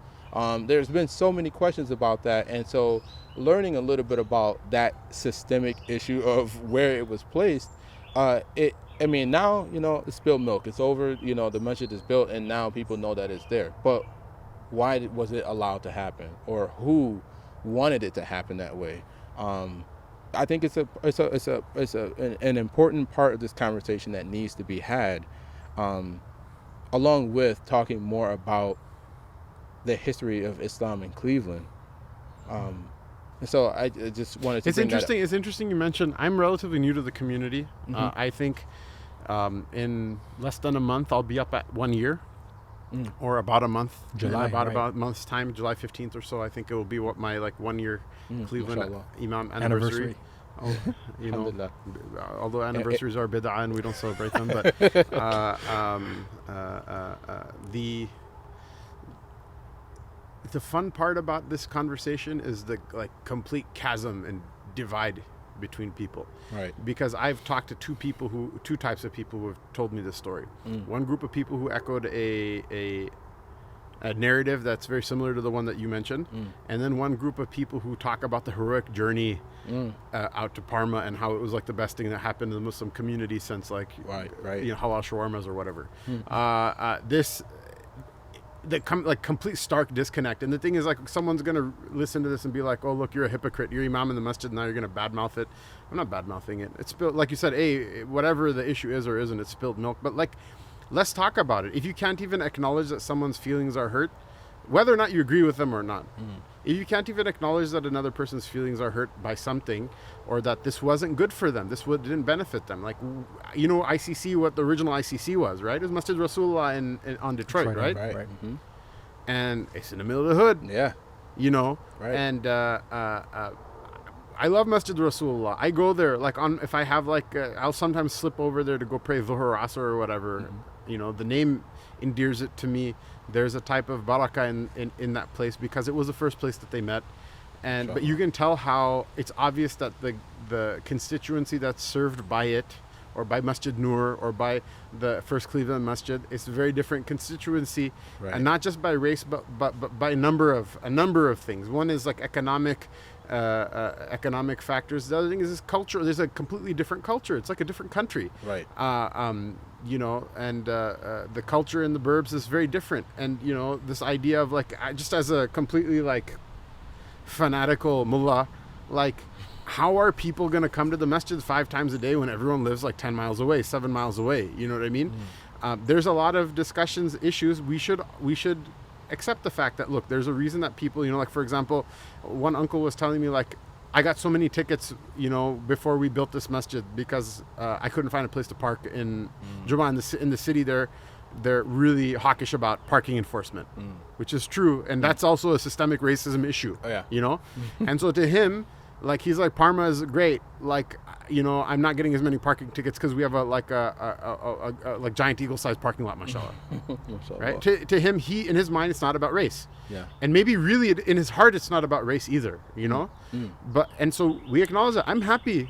There's been so many questions about that, and so learning a little bit about that systemic issue of where it was placed, I mean, now, you know, it's spilled milk. It's over, you know, the masjid is built, and now people know that it's there. But why was it allowed to happen, or who wanted it to happen that way? I think it's an important part of this conversation that needs to be had, along with talking more about the history of Islam in Cleveland. And so I just wanted to bring that up. It's interesting you mentioned, I'm relatively new to the community. Mm-hmm. I think in less than a month, I'll be up at 1 year, or about a month. July, about a month's time, July 15th or so, I think it will be what my 1 year Cleveland Mashallah. Imam anniversary. Oh, you know, although anniversaries are bid'ah and we don't celebrate them, but the fun part about this conversation is the complete chasm and divide between people. Right. Because I've talked to two types of people who have told me this story. One group of people who echoed a narrative that's very similar to the one that you mentioned, and then one group of people who talk about the heroic journey out to Parma and how it was the best thing that happened in the Muslim community since right. you know, halal shawarmas or whatever. Complete stark disconnect. And the thing is, someone's gonna listen to this and be like, oh, look, you're a hypocrite, you're imam in the masjid, now you're gonna badmouth it. I'm not badmouthing it. It's spilled, like you said, whatever the issue is or isn't, it's spilled milk. But let's talk about it. If you can't even acknowledge that someone's feelings are hurt, whether or not you agree with them or not, if you can't even acknowledge that another person's feelings are hurt by something, or that this wasn't good for them, didn't benefit them, you know, ICC, what the original ICC was, right? It was Masjid Rasulullah on Detroit, right? Right. Mm-hmm. And it's in the middle of the hood. Yeah. You know, right. And I love Masjid Rasulullah. I go there, if I have I'll sometimes slip over there to go pray Dhuhr or Asr or whatever. the name endears it to me. There's a type of barakah in that place because it was the first place that they met. And but you can tell how it's obvious that the constituency that's served by it, or by Masjid Nur, or by the First Cleveland Masjid, it's a very different constituency, and not just by race, but by a number of things. One is like economic factors. The other thing is this culture. There's a completely different culture. It's like a different country, right? And the culture in the burbs is very different. And this idea of like, just as a completely like fanatical mullah, like, how are people going to come to the masjid 5 times a day when everyone lives like 10 miles away, 7 miles away? You know what I mean? There's a lot of discussions, issues. We should accept the fact that, look, there's a reason that people, like, for example, one uncle was telling me, like, I got so many tickets, before we built this masjid because I couldn't find a place to park in Jummah. In the city there. They're really hawkish about parking enforcement, which is true. And that's also a systemic racism issue, And so to him, like, he's like, Parma is great. Like, I'm not getting as many parking tickets because we have a giant eagle-sized parking lot, mashallah. Right? To him, in his mind, it's not about race. Yeah. And maybe really in his heart, it's not about race either, But, and so we acknowledge that. I'm happy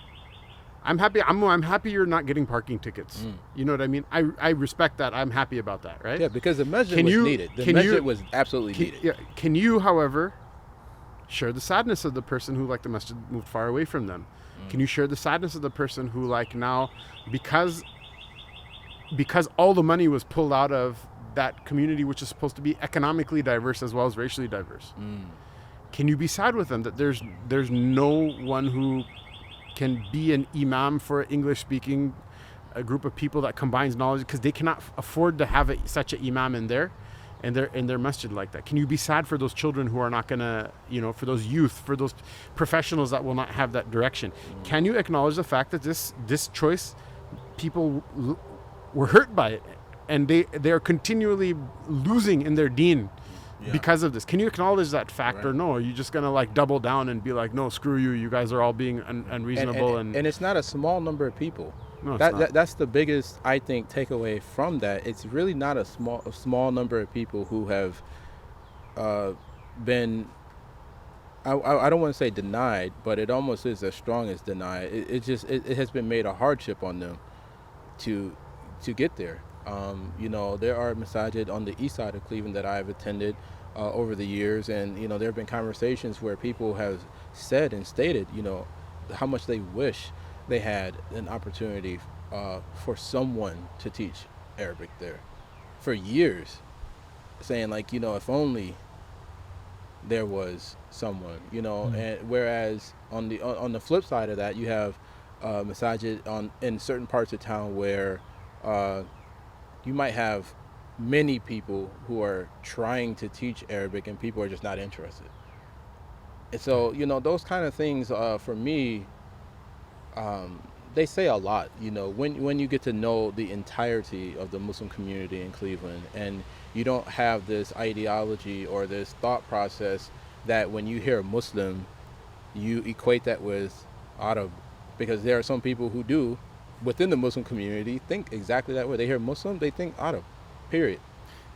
you're not getting parking tickets. You know what I mean? I respect that. I'm happy about that, right? Yeah, because the masjid was needed. The masjid was absolutely needed. Yeah. Can you, however, share the sadness of the person who, like, the masjid moved far away from them? Can you share the sadness of the person who, like, now, because all the money was pulled out of that community, which is supposed to be economically diverse as well as racially diverse? Can you be sad with them that there's no one who can be an imam for an English-speaking a group of people that combines knowledge, because they cannot afford to have such an imam in their masjid like that? Can you be sad for those children who are not gonna, for those youth, for those professionals that will not have that direction? Can you acknowledge the fact that this choice, people were hurt by it, and they are continually losing in their deen because of this? Can you acknowledge that fact, or no? Are you just gonna like double down and be like, no, screw you, you guys are all being unreasonable? And it's not a small number of people. No, that's the biggest, I think, takeaway from that. It's really not a small number of people who have been, I don't want to say denied, but it almost is as strong as denied. It has been made a hardship on them to get there. There are masajid on the east side of Cleveland that I've attended over the years, and there have been conversations where people have said and stated, how much they wish they had an opportunity for someone to teach Arabic there for years, saying, like, if only there was someone, and whereas on the flip side of that, you have masajid in certain parts of town where you might have many people who are trying to teach Arabic and people are just not interested. And so, those kind of things, for me, they say a lot, when you get to know the entirety of the Muslim community in Cleveland, and you don't have this ideology or this thought process that when you hear Muslim, you equate that with Arab, because there are some people who do, within the Muslim community, think exactly that way. They hear Muslim, they think Arab, period.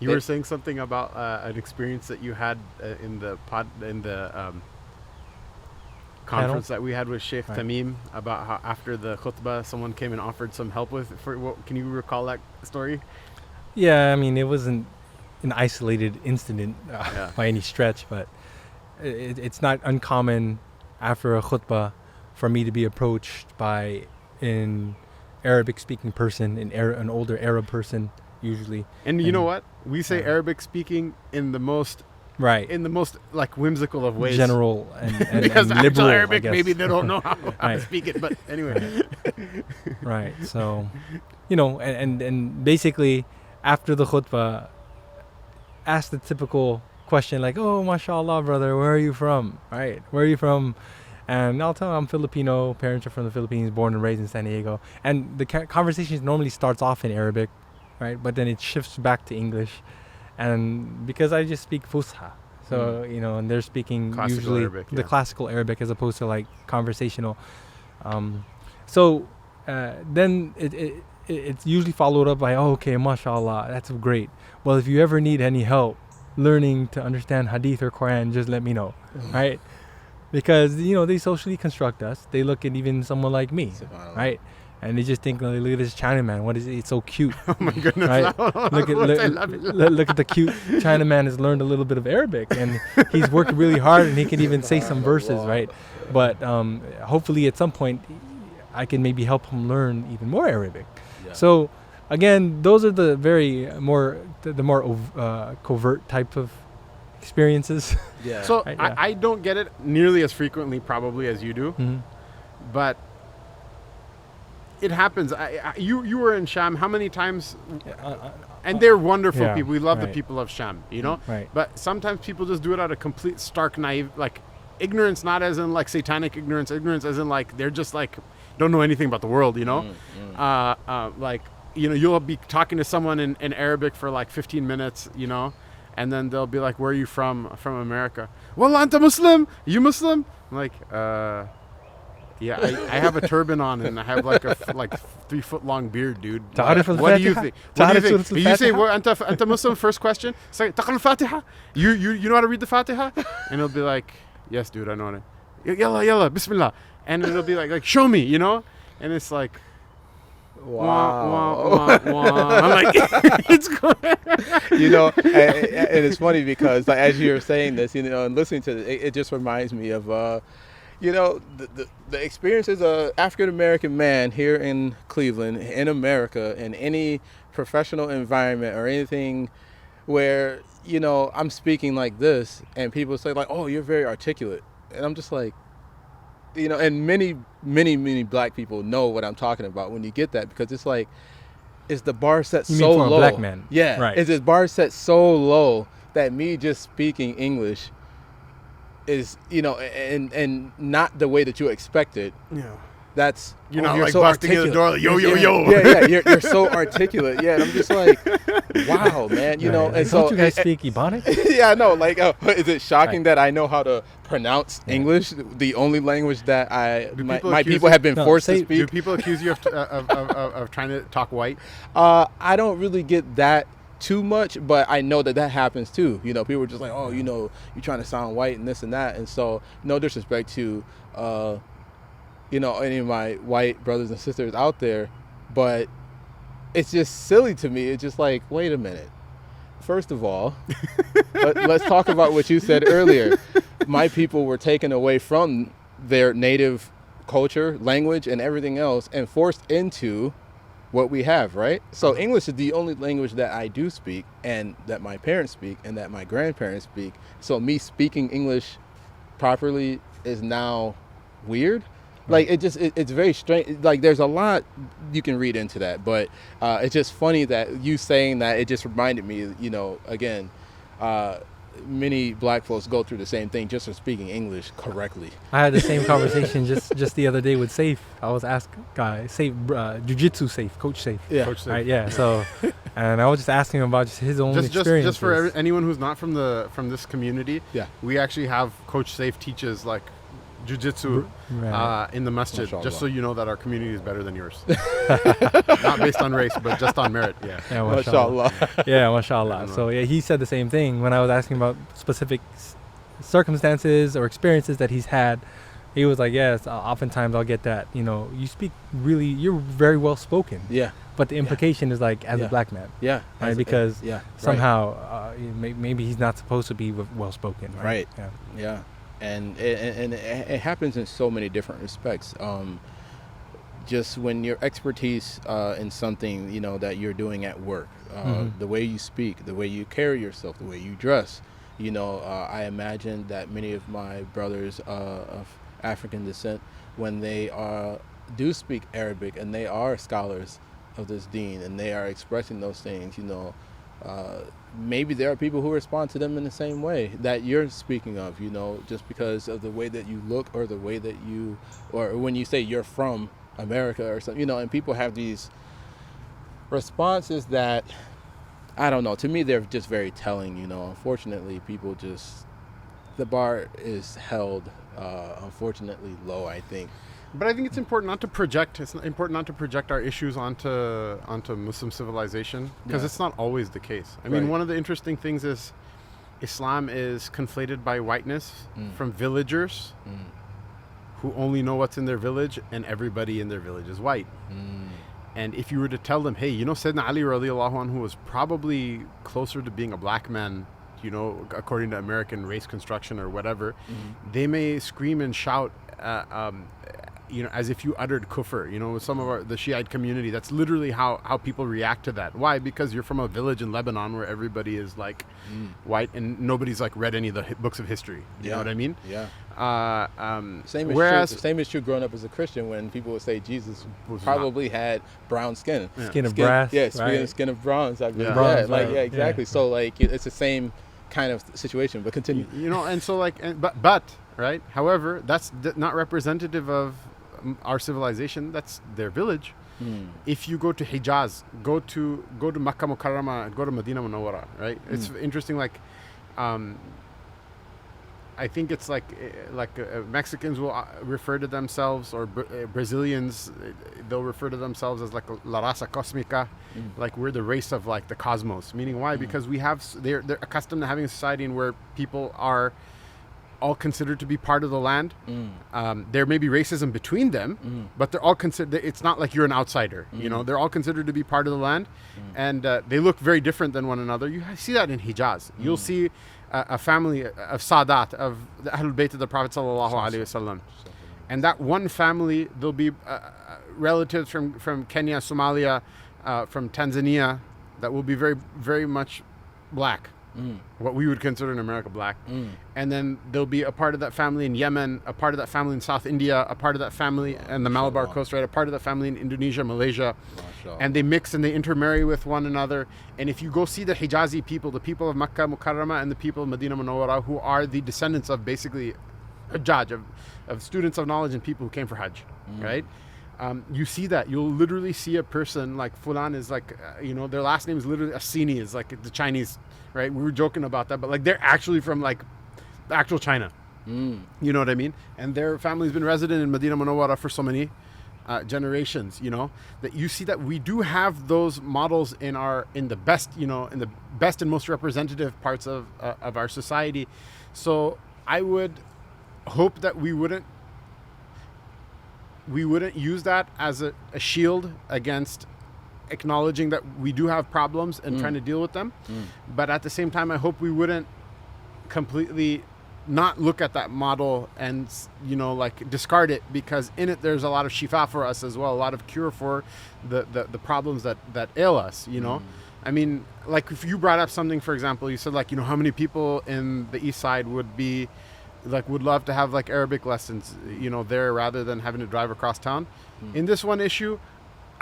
You were saying something about an experience that you had in the conference that we had with Shaykh Tamim, about how after the khutbah someone came and offered some help can you recall that story? Yeah, I mean, it wasn't an isolated incident by any stretch, but it's not uncommon after a khutbah for me to be approached by an Arabic-speaking person, an older Arab person, usually. And you know what? We say Arabic-speaking in the most like whimsical of ways, general and because and liberal, Arabic, maybe they don't know how to speak it. But anyway, right. So, and basically after the khutbah, ask the typical question like, "Oh, mashallah, brother, where are you from? Right? Where are you from?" And I'll tell them I'm Filipino. Parents are from the Philippines, born and raised in San Diego. And the conversation normally starts off in Arabic, right? But then it shifts back to English. And because I just speak Fusha, so, and they're speaking classical usually Arabic, the classical Arabic as opposed to like conversational. So then it's usually followed up by, oh, okay, mashallah, that's great. Well, if you ever need any help learning to understand hadith or Quran, just let me know, right? Because, they socially construct us. They look at even someone like me, right? And they just think, look at this Chinaman. What is it? It's so cute. Oh my goodness! Right? Look at the cute Chinaman has learned a little bit of Arabic, and he's worked really hard, and he can even say some verses, right? But hopefully, at some point, I can maybe help him learn even more Arabic. Yeah. So, again, those are the more covert type of experiences. Yeah. So Right, yeah. I don't get it nearly as frequently, probably, as you do, but. It happens. You were in Sham how many times? And they're wonderful people. We love the people of Sham, Right. But sometimes people just do it out of complete stark naive, like ignorance, not as in like satanic ignorance as in like they're just like don't know anything about the world, like you'll be talking to someone in Arabic for like 15 minutes, and then they'll be like, "Where are you from?" "From America." "Well, anta Muslim? You Muslim?" I'm like, yeah, I have a turban on and I have like a 3 foot long beard, dude. What do you think? You say, "Well, anta Muslim?" First question. Say, "Taqra al-Fatiha?" You know how to read the Fatiha? And it'll be like, "Yes, dude, I know it." Yalla, Bismillah. And it'll be like, "Show me," And it's like, wow. I'm like, it's good. And it's funny because like, as you're saying this, and listening to it just reminds me of, the experiences of African American man here in Cleveland, in America, in any professional environment or anything where, I'm speaking like this and people say like, "Oh, you're very articulate." And I'm just like, and many black people know what I'm talking about when you get that, because it's like, is the bar set you so mean for low? A black man. Yeah. Right. Is this bar set so low that me just speaking English is, and not the way that you expect it. Yeah. That's you're not you're like so busting in the articulate. door like, yo. Yeah. You're so articulate. Yeah. And I'm just like, wow, man. Right. And don't so you guys speak Ebonics? yeah, no. Like, is it shocking that I know how to pronounce English, the only language that my people have been forced to speak? Do people accuse you of trying to talk white? I don't really get that too much, but I know that happens too. People are just like, "Oh, you're trying to sound white and this and that." And so, no disrespect to, any of my white brothers and sisters out there, but it's just silly to me. It's just like, wait a minute. First of all, let's talk about what you said earlier. My people were taken away from their native culture, language, and everything else, and forced into what we have, right? So English is the only language that I do speak, and that my parents speak, and that my grandparents speak. So me speaking English properly is now weird. Like, it's very strange. Like, there's a lot you can read into that, but it's just funny that you saying that, it just reminded me, again, many black folks go through the same thing just for speaking English correctly. I had the same conversation just the other day with Safe. I was asking Safe, Jiu-Jitsu Safe, Coach Safe. Yeah. Coach Safe. Right, yeah. So, and I was just asking him about just his own experience. Just for anyone who's not from this community, Yeah. we actually have Coach Safe teaches like jiu-jitsu in the masjid, just so you know that our community is better than yours. Not based on race, but just on merit. Yeah. Yeah, mashallah. Yeah, mashallah. So yeah, he said the same thing when I was asking about specific circumstances or experiences that he's had. He was like, yes, oftentimes I'll get that, you speak you're very well spoken. Yeah. But the implication is like, as a black man. Yeah. Right? Because somehow right. maybe he's not supposed to be well spoken. Right. Yeah. And it happens in so many different respects. Just when your expertise in something, that you're doing at work, the way you speak, the way you carry yourself, the way you dress, I imagine that many of my brothers of African descent, when they do speak Arabic and they are scholars of this deen and they are expressing those things, maybe there are people who respond to them in the same way that you're speaking of, just because of the way that you look or the way that or when you say you're from America or something, and people have these responses that, I don't know, to me they're just very telling. Unfortunately, people the bar is held unfortunately low, I think. But I think it's important not to project. It's important not to project our issues onto Muslim civilization, because it's not always the case. I mean, one of the interesting things is Islam is conflated by whiteness from villagers who only know what's in their village, and everybody in their village is white. And if you were to tell them, hey, you know, Sayyidina Ali radiallahu anhu was probably closer to being a black man, you know, according to American race construction or whatever, they may scream and shout, you know, as if you uttered kufr. You know, with some of the Shiite community, that's literally how people react to that. Why? Because you're from a village in Lebanon where everybody is like white and nobody's like read any of the books of history. You know what I mean? Yeah. Same Same is true growing up as a Christian, when people would say Jesus probably had brown skin. Skin of brass. Yeah, skin of bronze. I believe. Bronze, exactly. So like it's the same kind of situation, but continue. You know, and so like, but right. However, that's not representative of our civilization. That's their village. If you go to Hijaz, go to Makkah Mukarramah, go to Medina Munawwara, right? It's interesting. Like, I think it's like Mexicans will refer to themselves, or Brazilians, they'll refer to themselves as like La Raza Cosmica, like we're the race of like the cosmos. Meaning why? Because they're accustomed to having a society in where people are all considered to be part of the land. There may be racism between them, but they're all considered. It's not like you're an outsider. You know, they're all considered to be part of the land, and they look very different than one another. You see that in Hijaz. You'll see a family of Sadat, of the Ahlul Bayt of the Prophet sallallahu alaihi wasallam, and that one family, there'll be relatives from Kenya, Somalia, from Tanzania, that will be very, very much black. What we would consider in America black. And then there'll be a part of that family in Yemen, a part of that family in South India, a part of that family in the Malabar Coast, right? A part of that family in Indonesia, Malaysia. And they mix and they intermarry with one another. And if you go see the Hijazi people, the people of Makkah Mukarramah and the people of Medina Munawwara, who are the descendants of basically Hajjaj, of students of knowledge and people who came for Hajj, right? You see that. You'll literally see a person like Fulan is like, you know, their last name is literally Asini, is like the Chinese, right? We were joking about that, but like they're actually from like the actual China. You know what I mean? And their family's been resident in Medina Munawwara for so many generations, you know, that you see that we do have those models in the best, you know, in the best and most representative parts of our society. So I would hope that we wouldn't use that as a shield against acknowledging that we do have problems and trying to deal with them. But at the same time, I hope we wouldn't completely not look at that model and, you know, like discard it, because in it there's a lot of shifa for us as well, a lot of cure for the problems that ail us, you know. I mean, like if you brought up something, for example, you said like, you know, how many people in the East Side would love to have like Arabic lessons, you know, there rather than having to drive across town. In this one issue,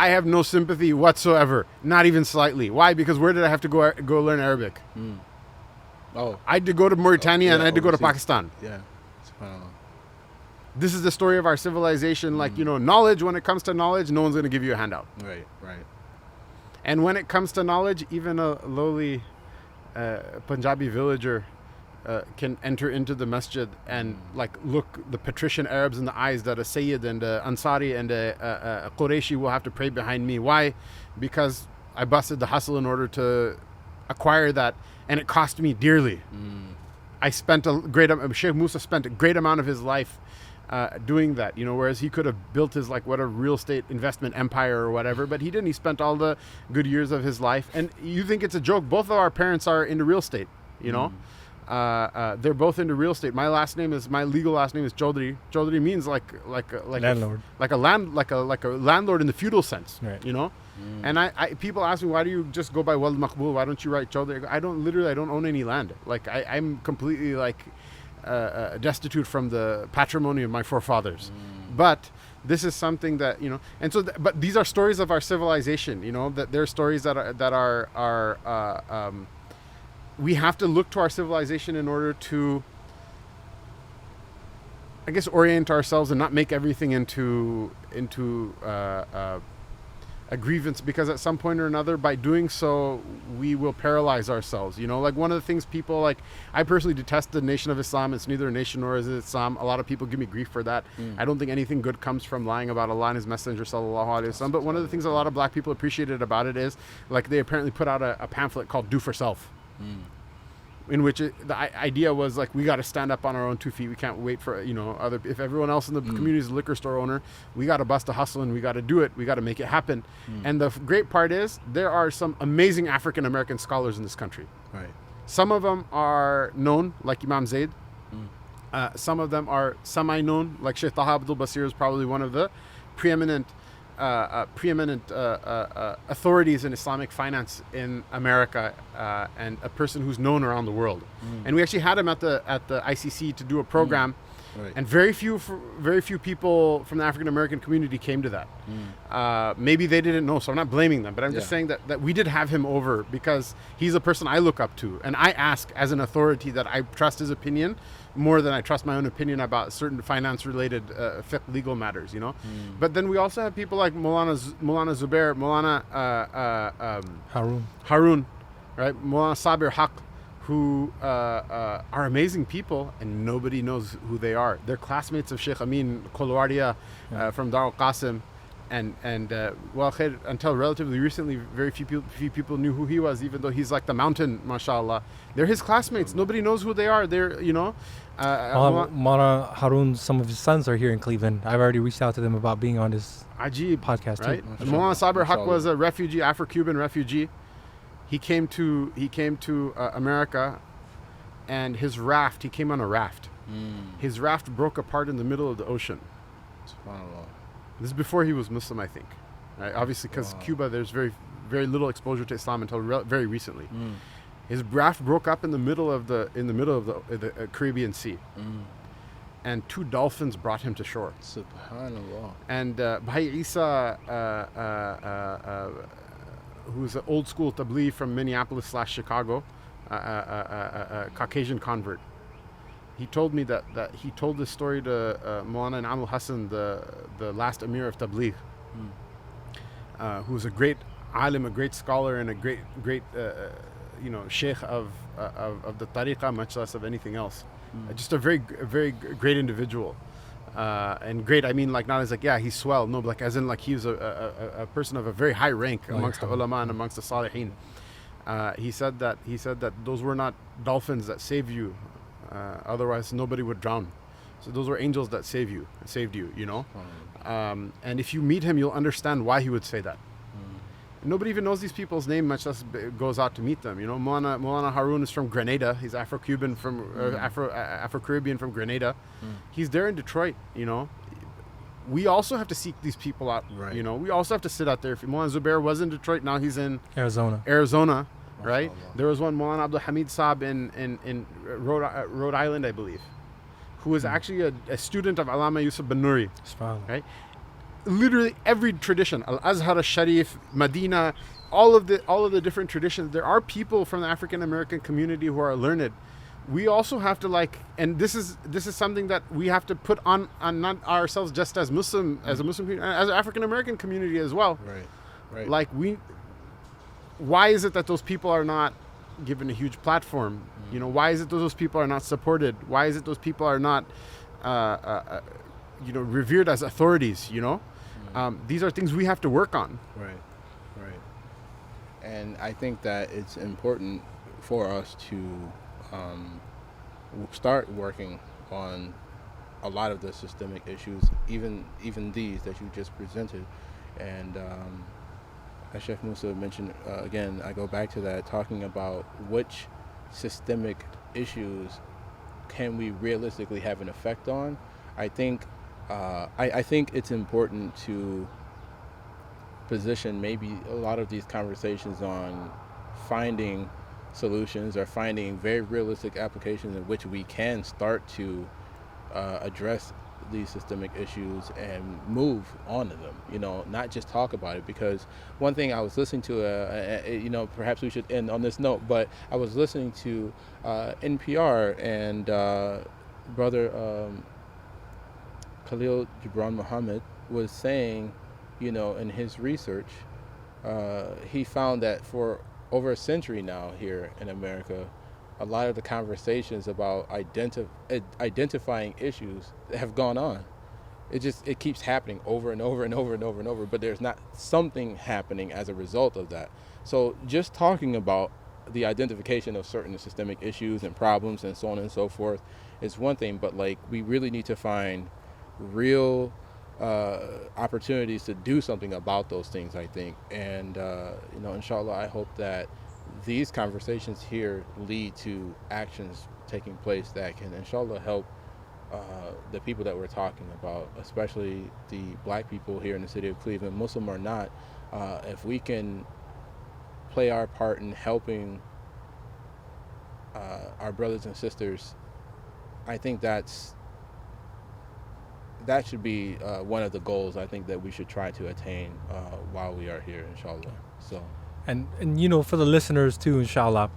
I have no sympathy whatsoever, not even slightly. Why? Because where did I have to go learn Arabic? I had to go to Mauritania and I had to go to Pakistan. Yeah. This is the story of our civilization. Like, you know, knowledge, when it comes to knowledge, no one's going to give you a handout. Right. And when it comes to knowledge, even a lowly Punjabi villager can enter into the masjid and like look the patrician Arabs in the eyes that a Sayyid and a Ansari and a Qurayshi will have to pray behind me. Why? Because I busted the hustle in order to acquire that, and it cost me dearly. I spent Shaykh Musa spent a great amount of his life doing that, you know, whereas he could have built his like what a real estate investment empire or whatever, but he didn't. He spent all the good years of his life. And you think it's a joke, both of our parents are into real estate, you know. They're both into real estate. My legal last name is Chaudhry. Chaudhry means like landlord, like a landlord in the feudal sense, right. You know. And I people ask me, why do you just go by wald Maqbul? Why don't you write Chaudhry? I don't own any land. Like I'm completely like destitute from the patrimony of my forefathers. But this is something that, you know, and so but these are stories of our civilization, you know, that they're stories that are we have to look to our civilization in order to, I guess, orient ourselves and not make everything into a grievance, because at some point or another, by doing so, we will paralyze ourselves. Like one of the things people like, I personally detest the Nation of Islam. It's neither a nation nor is it Islam. A lot of people give me grief for that. I don't think anything good comes from lying about Allah and His Messenger sallallahu alaihi wasallam. But one of the things a lot of black people appreciated about it is, like, they apparently put out a pamphlet called "Do for Self," in which the idea was like, we got to stand up on our own 2 feet. We can't wait for other. If everyone else in the community is a liquor store owner, we got to bust a hustle and we got to do it. We got to make it happen. And the great part is, there are some amazing African American scholars in this country. Right. Some of them are known, like Imam Zaid. Some of them are semi-known, like Shaykh Taha Abdul Basir is probably one of the preeminent authorities in Islamic finance in America, and a person who's known around the world. And we actually had him at the ICC to do a program, Right. and very few people from the African American community came to that. Maybe they didn't know, so I'm not blaming them, but I'm just saying that we did have him over because he's a person I look up to, and I ask as an authority that I trust his opinion more than I trust my own opinion about certain finance-related fiqh legal matters, But then we also have people like Maulana Zubair, Maulana Harun, right? Maulana Sabir Haq, who are amazing people, and nobody knows who they are. They're classmates of Sheikh Amin Kolwardia from Dar al-Qasim. And khair, until relatively recently, very few people knew who he was, even though he's like the mountain, mashallah. They're his classmates. Nobody knows who they are. They're, Maulana Harun, some of his sons are here in Cleveland. I've already reached out to them about being on this Ajib, podcast right? too. Maulana Sabir Haq was a refugee, Afro-Cuban refugee. He came to America, and his raft, he came on a raft. His raft broke apart in the middle of the ocean. SubhanAllah. This is before he was Muslim, I think. Right? Obviously, because Cuba, there's very, very little exposure to Islam until very recently. His raft broke up in the middle of the Caribbean Sea, and 2 dolphins brought him to shore. SubhanAllah. And Bhai Isa, who's an old school tabligh from Minneapolis/Chicago, a Caucasian convert. He told me that he told this story to Maulana Inamul Hassan, the last Emir of Tabligh, who's a great alim, a great scholar, and a great sheikh of the tariqah, much less of anything else. Just a very great individual. And great, I mean, like, not as like, yeah, he's swell, no, but like as in like he was a person of a very high rank amongst the ulama and amongst the salihin. He said that those were not dolphins that saved you. Otherwise nobody would drown. So those were angels that saved you. And if you meet him, you'll understand why he would say that. Nobody even knows these people's name, much less goes out to meet them. Maulana Harun is from Grenada. He's Afro-Cuban from Afro-Caribbean from Grenada. He's there in Detroit. We also have to seek these people out. Right. We also have to sit out there. If Maulana Zubair was in Detroit, now he's in Arizona. Right? There was one Maulana Abdul Hamid Saab in Rhode Island, I believe, who was actually a student of Allama Yusuf bin Nuri. Right? Literally every tradition, Al-Azhar al-Sharif, Medina, all of the different traditions, there are people from the African American community who are learned. We also have to and this is something that we have to put on not ourselves just as Muslim, as a Muslim community, as an African American community as well. Right. Why is it that those people are not given a huge platform? Why is it that those people are not supported? Why is it those people are not, revered as authorities? These are things we have to work on. Right. And I think that it's important for us to start working on a lot of the systemic issues, even these that you just presented. And as Sheikh Musa mentioned, again, I go back to that, talking about which systemic issues can we realistically have an effect on. I think it's important to position maybe a lot of these conversations on finding solutions or finding very realistic applications in which we can start to address these systemic issues and move on to them, not just talk about it. Because one thing I was listening to, perhaps we should end on this note, but I was listening to NPR and brother Khalil Gibran Muhammad was saying, in his research, he found that for over a century now here in America, a lot of the conversations about identifying issues have gone on. It keeps happening over and over and over and over and over, but there's not something happening as a result of that. So just talking about the identification of certain systemic issues and problems and so on and so forth is one thing, but like we really need to find real opportunities to do something about those things, I think. And inshallah, I hope that these conversations here lead to actions taking place that can inshallah help the people that we're talking about, especially the black people here in the city of Cleveland, Muslim or not. If we can play our part in helping our brothers and sisters, I think that should be one of the goals I think that we should try to attain while we are here, inshallah. So, and for the listeners too, inshallah,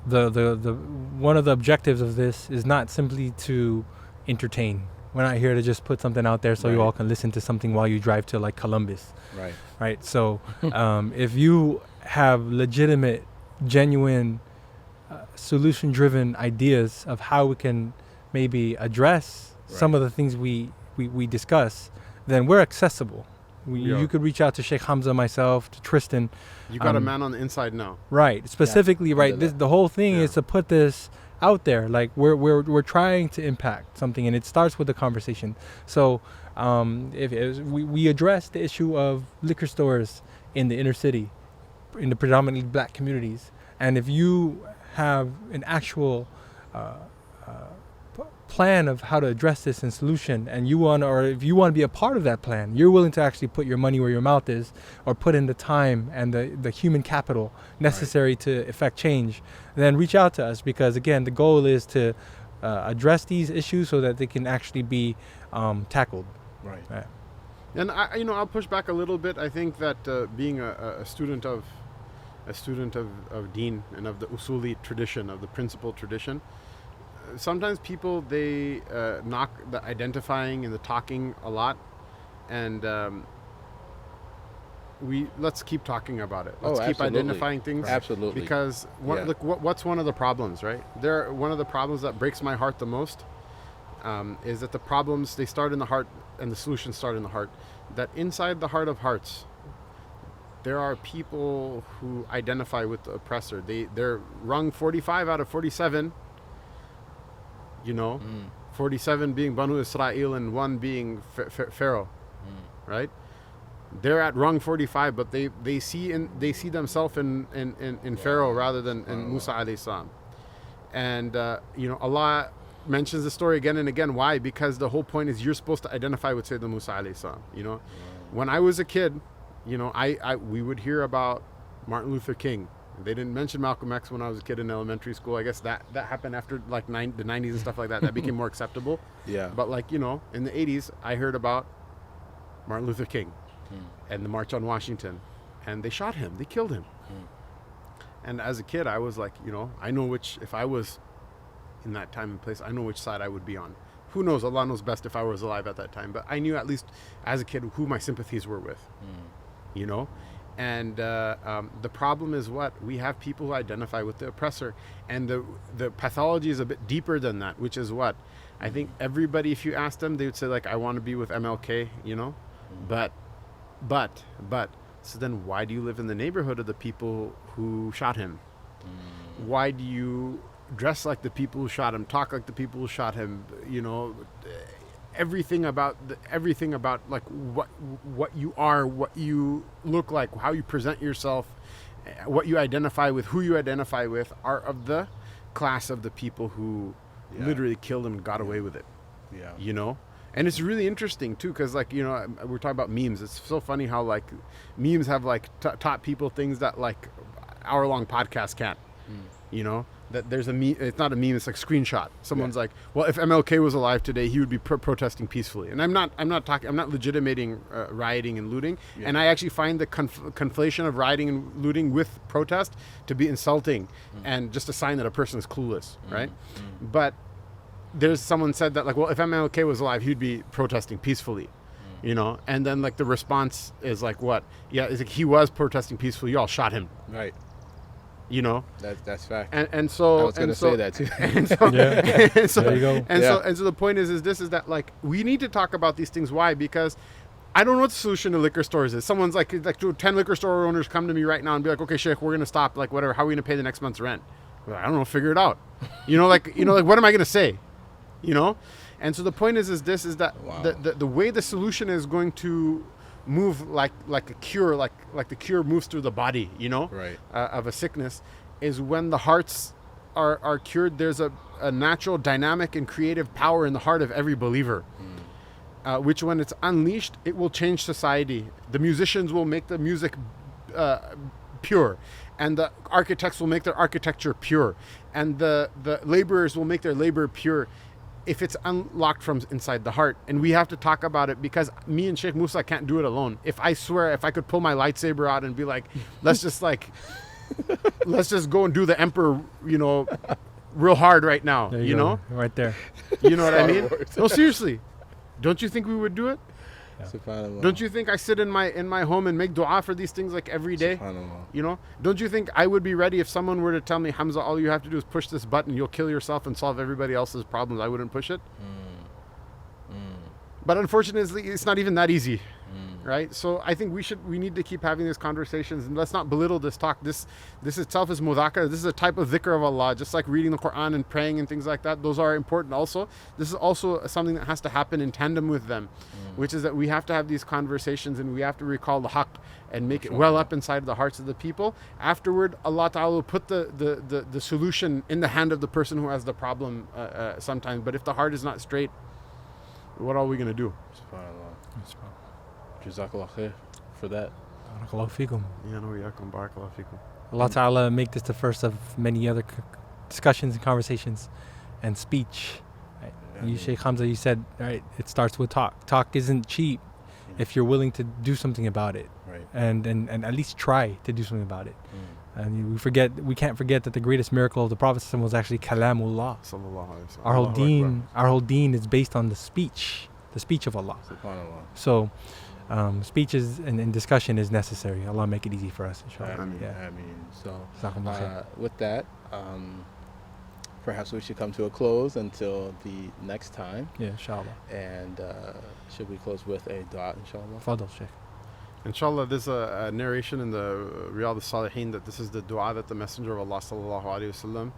the one of the objectives of this is not simply to entertain. We're not here to just put something out there so you all can listen to something while you drive to like Columbus. Right. So if you have legitimate, genuine, solution-driven ideas of how we can maybe address some of the things we discuss, then we're accessible. You could reach out to Shaykh Hamzah, myself, to Tristan. You got a man on the inside now. Right. Specifically, the whole thing is to put this out there. Like we're trying to impact something, and it starts with the conversation. So if we address the issue of liquor stores in the inner city, in the predominantly black communities, and if you have an actual plan of how to address this and solution, and if you want to be a part of that plan, you're willing to actually put your money where your mouth is, or put in the time and the human capital necessary to effect change, then reach out to us, because again, the goal is to address these issues so that they can actually be tackled. Right. And I'll push back a little bit. I think that being a student of Deen and of the Usuli tradition, of the principle tradition, sometimes people, they knock the identifying and the talking a lot, and let's keep talking about it. Let's keep identifying things. Absolutely. Because look, what's one of the problems, right? One of the problems that breaks my heart the most is that the problems, they start in the heart and the solutions start in the heart. That inside the heart of hearts, there are people who identify with the oppressor. They're rung 45 out of 47. 47 being Banu Israel and 1 being Pharaoh, right? They're at rung 45, but they see themselves in Pharaoh rather than in Musa alayhi salam. And Allah mentions the story again and again. Why? Because the whole point is you're supposed to identify with Sayyidina Musa alayhi salam. When I was a kid, we would hear about Martin Luther King. They didn't mention Malcolm X when I was a kid in elementary school. I guess that happened after like the 90s and stuff like that. That became more acceptable. Yeah. But in the 80s, I heard about Martin Luther King and the March on Washington, and they shot him. They killed him. And as a kid, I was like, I know if I was in that time and place, I know which side I would be on. Who knows? Allah knows best if I was alive at that time. But I knew at least as a kid who my sympathies were with. And the problem is what? We have people who identify with the oppressor. And the pathology is a bit deeper than that, which is what? I think everybody, if you ask them, they would say, I want to be with MLK, But, so then why do you live in the neighborhood of the people who shot him? Why do you dress like the people who shot him, talk like the people who shot him, everything about like what you are, what you look like, how you present yourself, what you identify with, who you identify with, are of the class of the people who literally killed him and got away with it. And it's really interesting too, because we're talking about memes. It's so funny how memes have taught people things that hour-long podcasts can't. That there's a meme. It's not a meme. It's screenshot. Someone's like, well, if MLK was alive today, he would be protesting peacefully. And I'm not legitimating rioting and looting. And I actually find the conflation of rioting and looting with protest to be insulting and just a sign that a person is clueless, right? But there's someone said that well, if MLK was alive, he'd be protesting peacefully. You know, and then like the response is like, what? Yeah, it's like he was protesting peacefully. Y'all shot him. Right. You know, that's fact. And so I was going to say that too. And so, Yeah. and so, There you go. and so the point is that like we need to talk about these things. Why? Because I don't know what the solution to liquor stores is. Someone's like 10 liquor store owners come to me right now and be like, okay, Shaykh, we're gonna stop. Like whatever. How are we gonna pay the next month's rent? Well, I don't know. Figure it out. You know, like what am I gonna say? You know. And so the point is that Wow. the way the solution is going to move like a cure, like the cure moves through the body, you know, Right. Of a sickness, is when the hearts are cured. There's a natural dynamic and creative power in the heart of every believer, which when it's unleashed, it will change society. The musicians will make the music pure, and the architects will make their architecture pure, and the laborers will make their labor pure, if it's unlocked from inside the heart. And we have to talk about it, because me and Sheikh Musa can't do it alone. If I could pull my lightsaber out and be like, let's just go and do the emperor, you know, real hard right now, There you go. know, Right there. you know what I Star mean? Wars. No, seriously, don't you think we would do it? Subhanallah. Don't you think I sit in my home and make dua for these things like every day? Subhanallah. You know, don't you think I would be ready if someone were to tell me, Hamzah, all you have to do is push this button, you'll kill yourself and solve everybody else's problems? I wouldn't push it. But unfortunately, it's not even that easy, right? So I think we need to keep having these conversations, and let's not belittle this talk. This itself is mudhakara. This is a type of dhikr of Allah, just like reading the Quran and praying and things like that. Those are important also. This is also something that has to happen in tandem with them, which is that we have to have these conversations and we have to recall the haqq and make it well up inside of the hearts of the people. Afterward, Allah Ta'ala will put the solution in the hand of the person who has the problem sometimes. But if the heart is not straight, what are we going to do? Subhanallah. Jazakallah khair for that. Barakallahu feekum. Barakallahu feekum. Allah Ta'ala make this the first of many other discussions and conversations and speech. Right? Yeah. You, Shaykh Hamzah, you said, right, it starts with talk. Talk isn't cheap if you're willing to do something about it. Right. And at least try to do something about it. And we can't forget that the greatest miracle of the Prophet was actually kalamullah. Sallallahu alayhi wa sallam. Our whole deen is based on the speech of Allah. Subhanallah. So speech and discussion is necessary. Allah make it easy for us, inshallah. Ameen. Yeah. Ameen. So Jazakumullah khair. with that, perhaps we should come to a close until the next time. Yeah, inshallah. And should we close with a dua, inshallah? Fadal, Shaykh. Inshallah, there's a narration in the Riyadh al-Salihin that this is the dua that the Messenger of Allah sallallahu alaihi wasallam,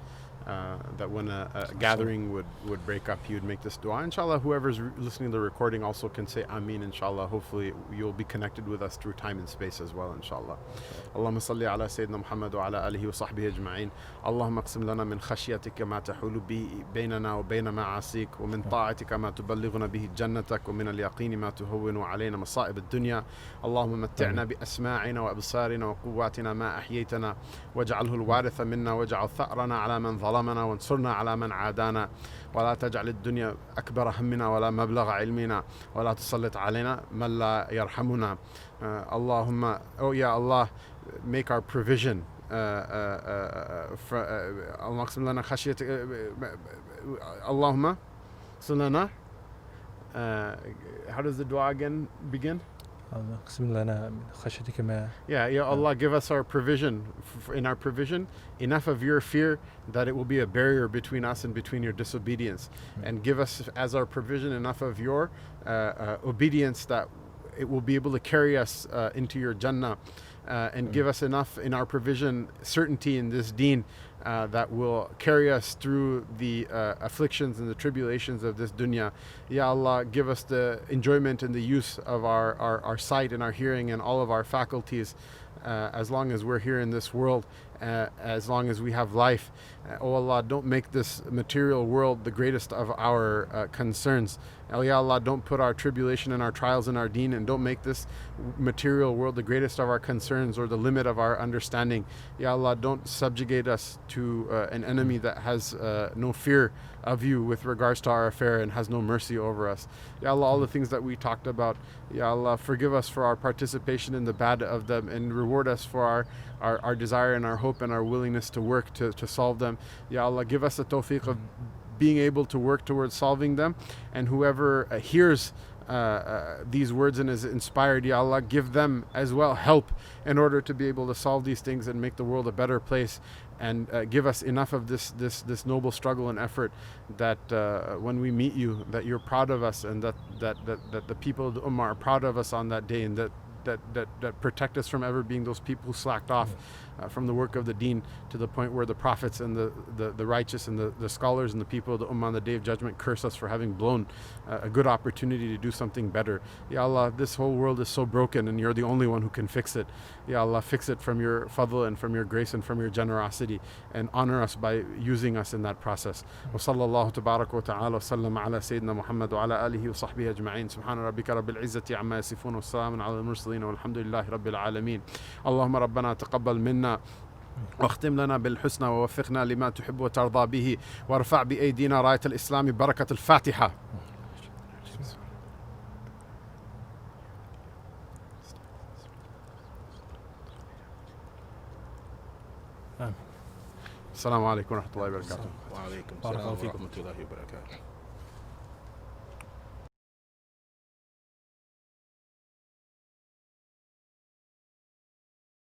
that when a gathering would break up, he would make this dua. Inshallah, whoever's listening to the recording also can say Ameen, inshallah. Hopefully you'll be connected with us through time and space as well, inshallah. Allahumma salli ala Sayyidina Muhammad wa ala alihi wa sahbihi ajma'in. Allahumma aqsim lana min khashyatika ma tahulu baynana wa bayna ma'asik, wa min ta'atika ma tuballighuna bihi jannatak, wa min al-yaqini ma tuhawwinu alayna masa'ib ad-dunya. Allahumma matti'na bi asma'ina wa absarina wa quwwatina ma ahyaytana, waj'alhu al-waritha minna, waj'al tha'rana ala man ظلمنا وانصرنا على من عادانا ولا تجعل الدنيا أكبر همنا ولا مبلغ علمنا ولا تسلط علينا من لا يرحمنا. Allahumma, oh yeah, Allah, make our provision. Allahumma sunana. How does the dua again begin? Yeah, Allah, give us our provision, in our provision, enough of your fear that it will be a barrier between us and between your disobedience. And give us as our provision enough of your obedience that it will be able to carry us into your Jannah. And give us enough in our provision, certainty in this deen, that will carry us through the afflictions and the tribulations of this dunya. Ya Allah, give us the enjoyment and the use of our sight and our hearing and all of our faculties, as long as we're here in this world, as long as we have life. Oh Allah, don't make this material world the greatest of our concerns. Ya Allah, don't put our tribulation and our trials in our deen, and don't make this material world the greatest of our concerns or the limit of our understanding. Ya Allah, don't subjugate us to an enemy that has no fear of you with regards to our affair and has no mercy over us. Ya Allah, all the things that we talked about, Ya Allah, forgive us for our participation in the bad of them and reward us for our desire and our hope and our willingness to work to solve them. Ya Allah, give us the tawfiq of being able to work towards solving them, and whoever hears these words and has inspired, Ya Allah, give them as well help in order to be able to solve these things and make the world a better place, and give us enough of this noble struggle and effort that when we meet you, that you're proud of us, and that the people of the Ummah are proud of us on that day, and that protect us from ever being those people who slacked off from the work of the deen, to the point where the prophets and the righteous and the scholars and the people of the Ummah on the Day of Judgment curse us for having blown a good opportunity to do something better. Ya Allah, this whole world is so broken, and you're the only one who can fix it. Ya Allah, fix it from your fadl and from your grace and from your generosity, and honor us by using us in that process. Wa sallallahu tabarak wa ta'ala wa sallam ala Sayyidina Muhammad wa ala alihi wa sahbihi ajma'in. Subhana rabbika rabbil izzati amma yasifun wa salamun ala al-mursalin walhamdulillahi rabbil alameen. Allahumma rabbana taqabbal minna واختم لنا بالحسنى ووفقنا لما تحب وترضى به وارفع بأيدينا راية الإسلام بركة الفاتحة. السلام عليكم ورحمة الله وبركاته. وعليكم السلام ورحمة الله وبركاته.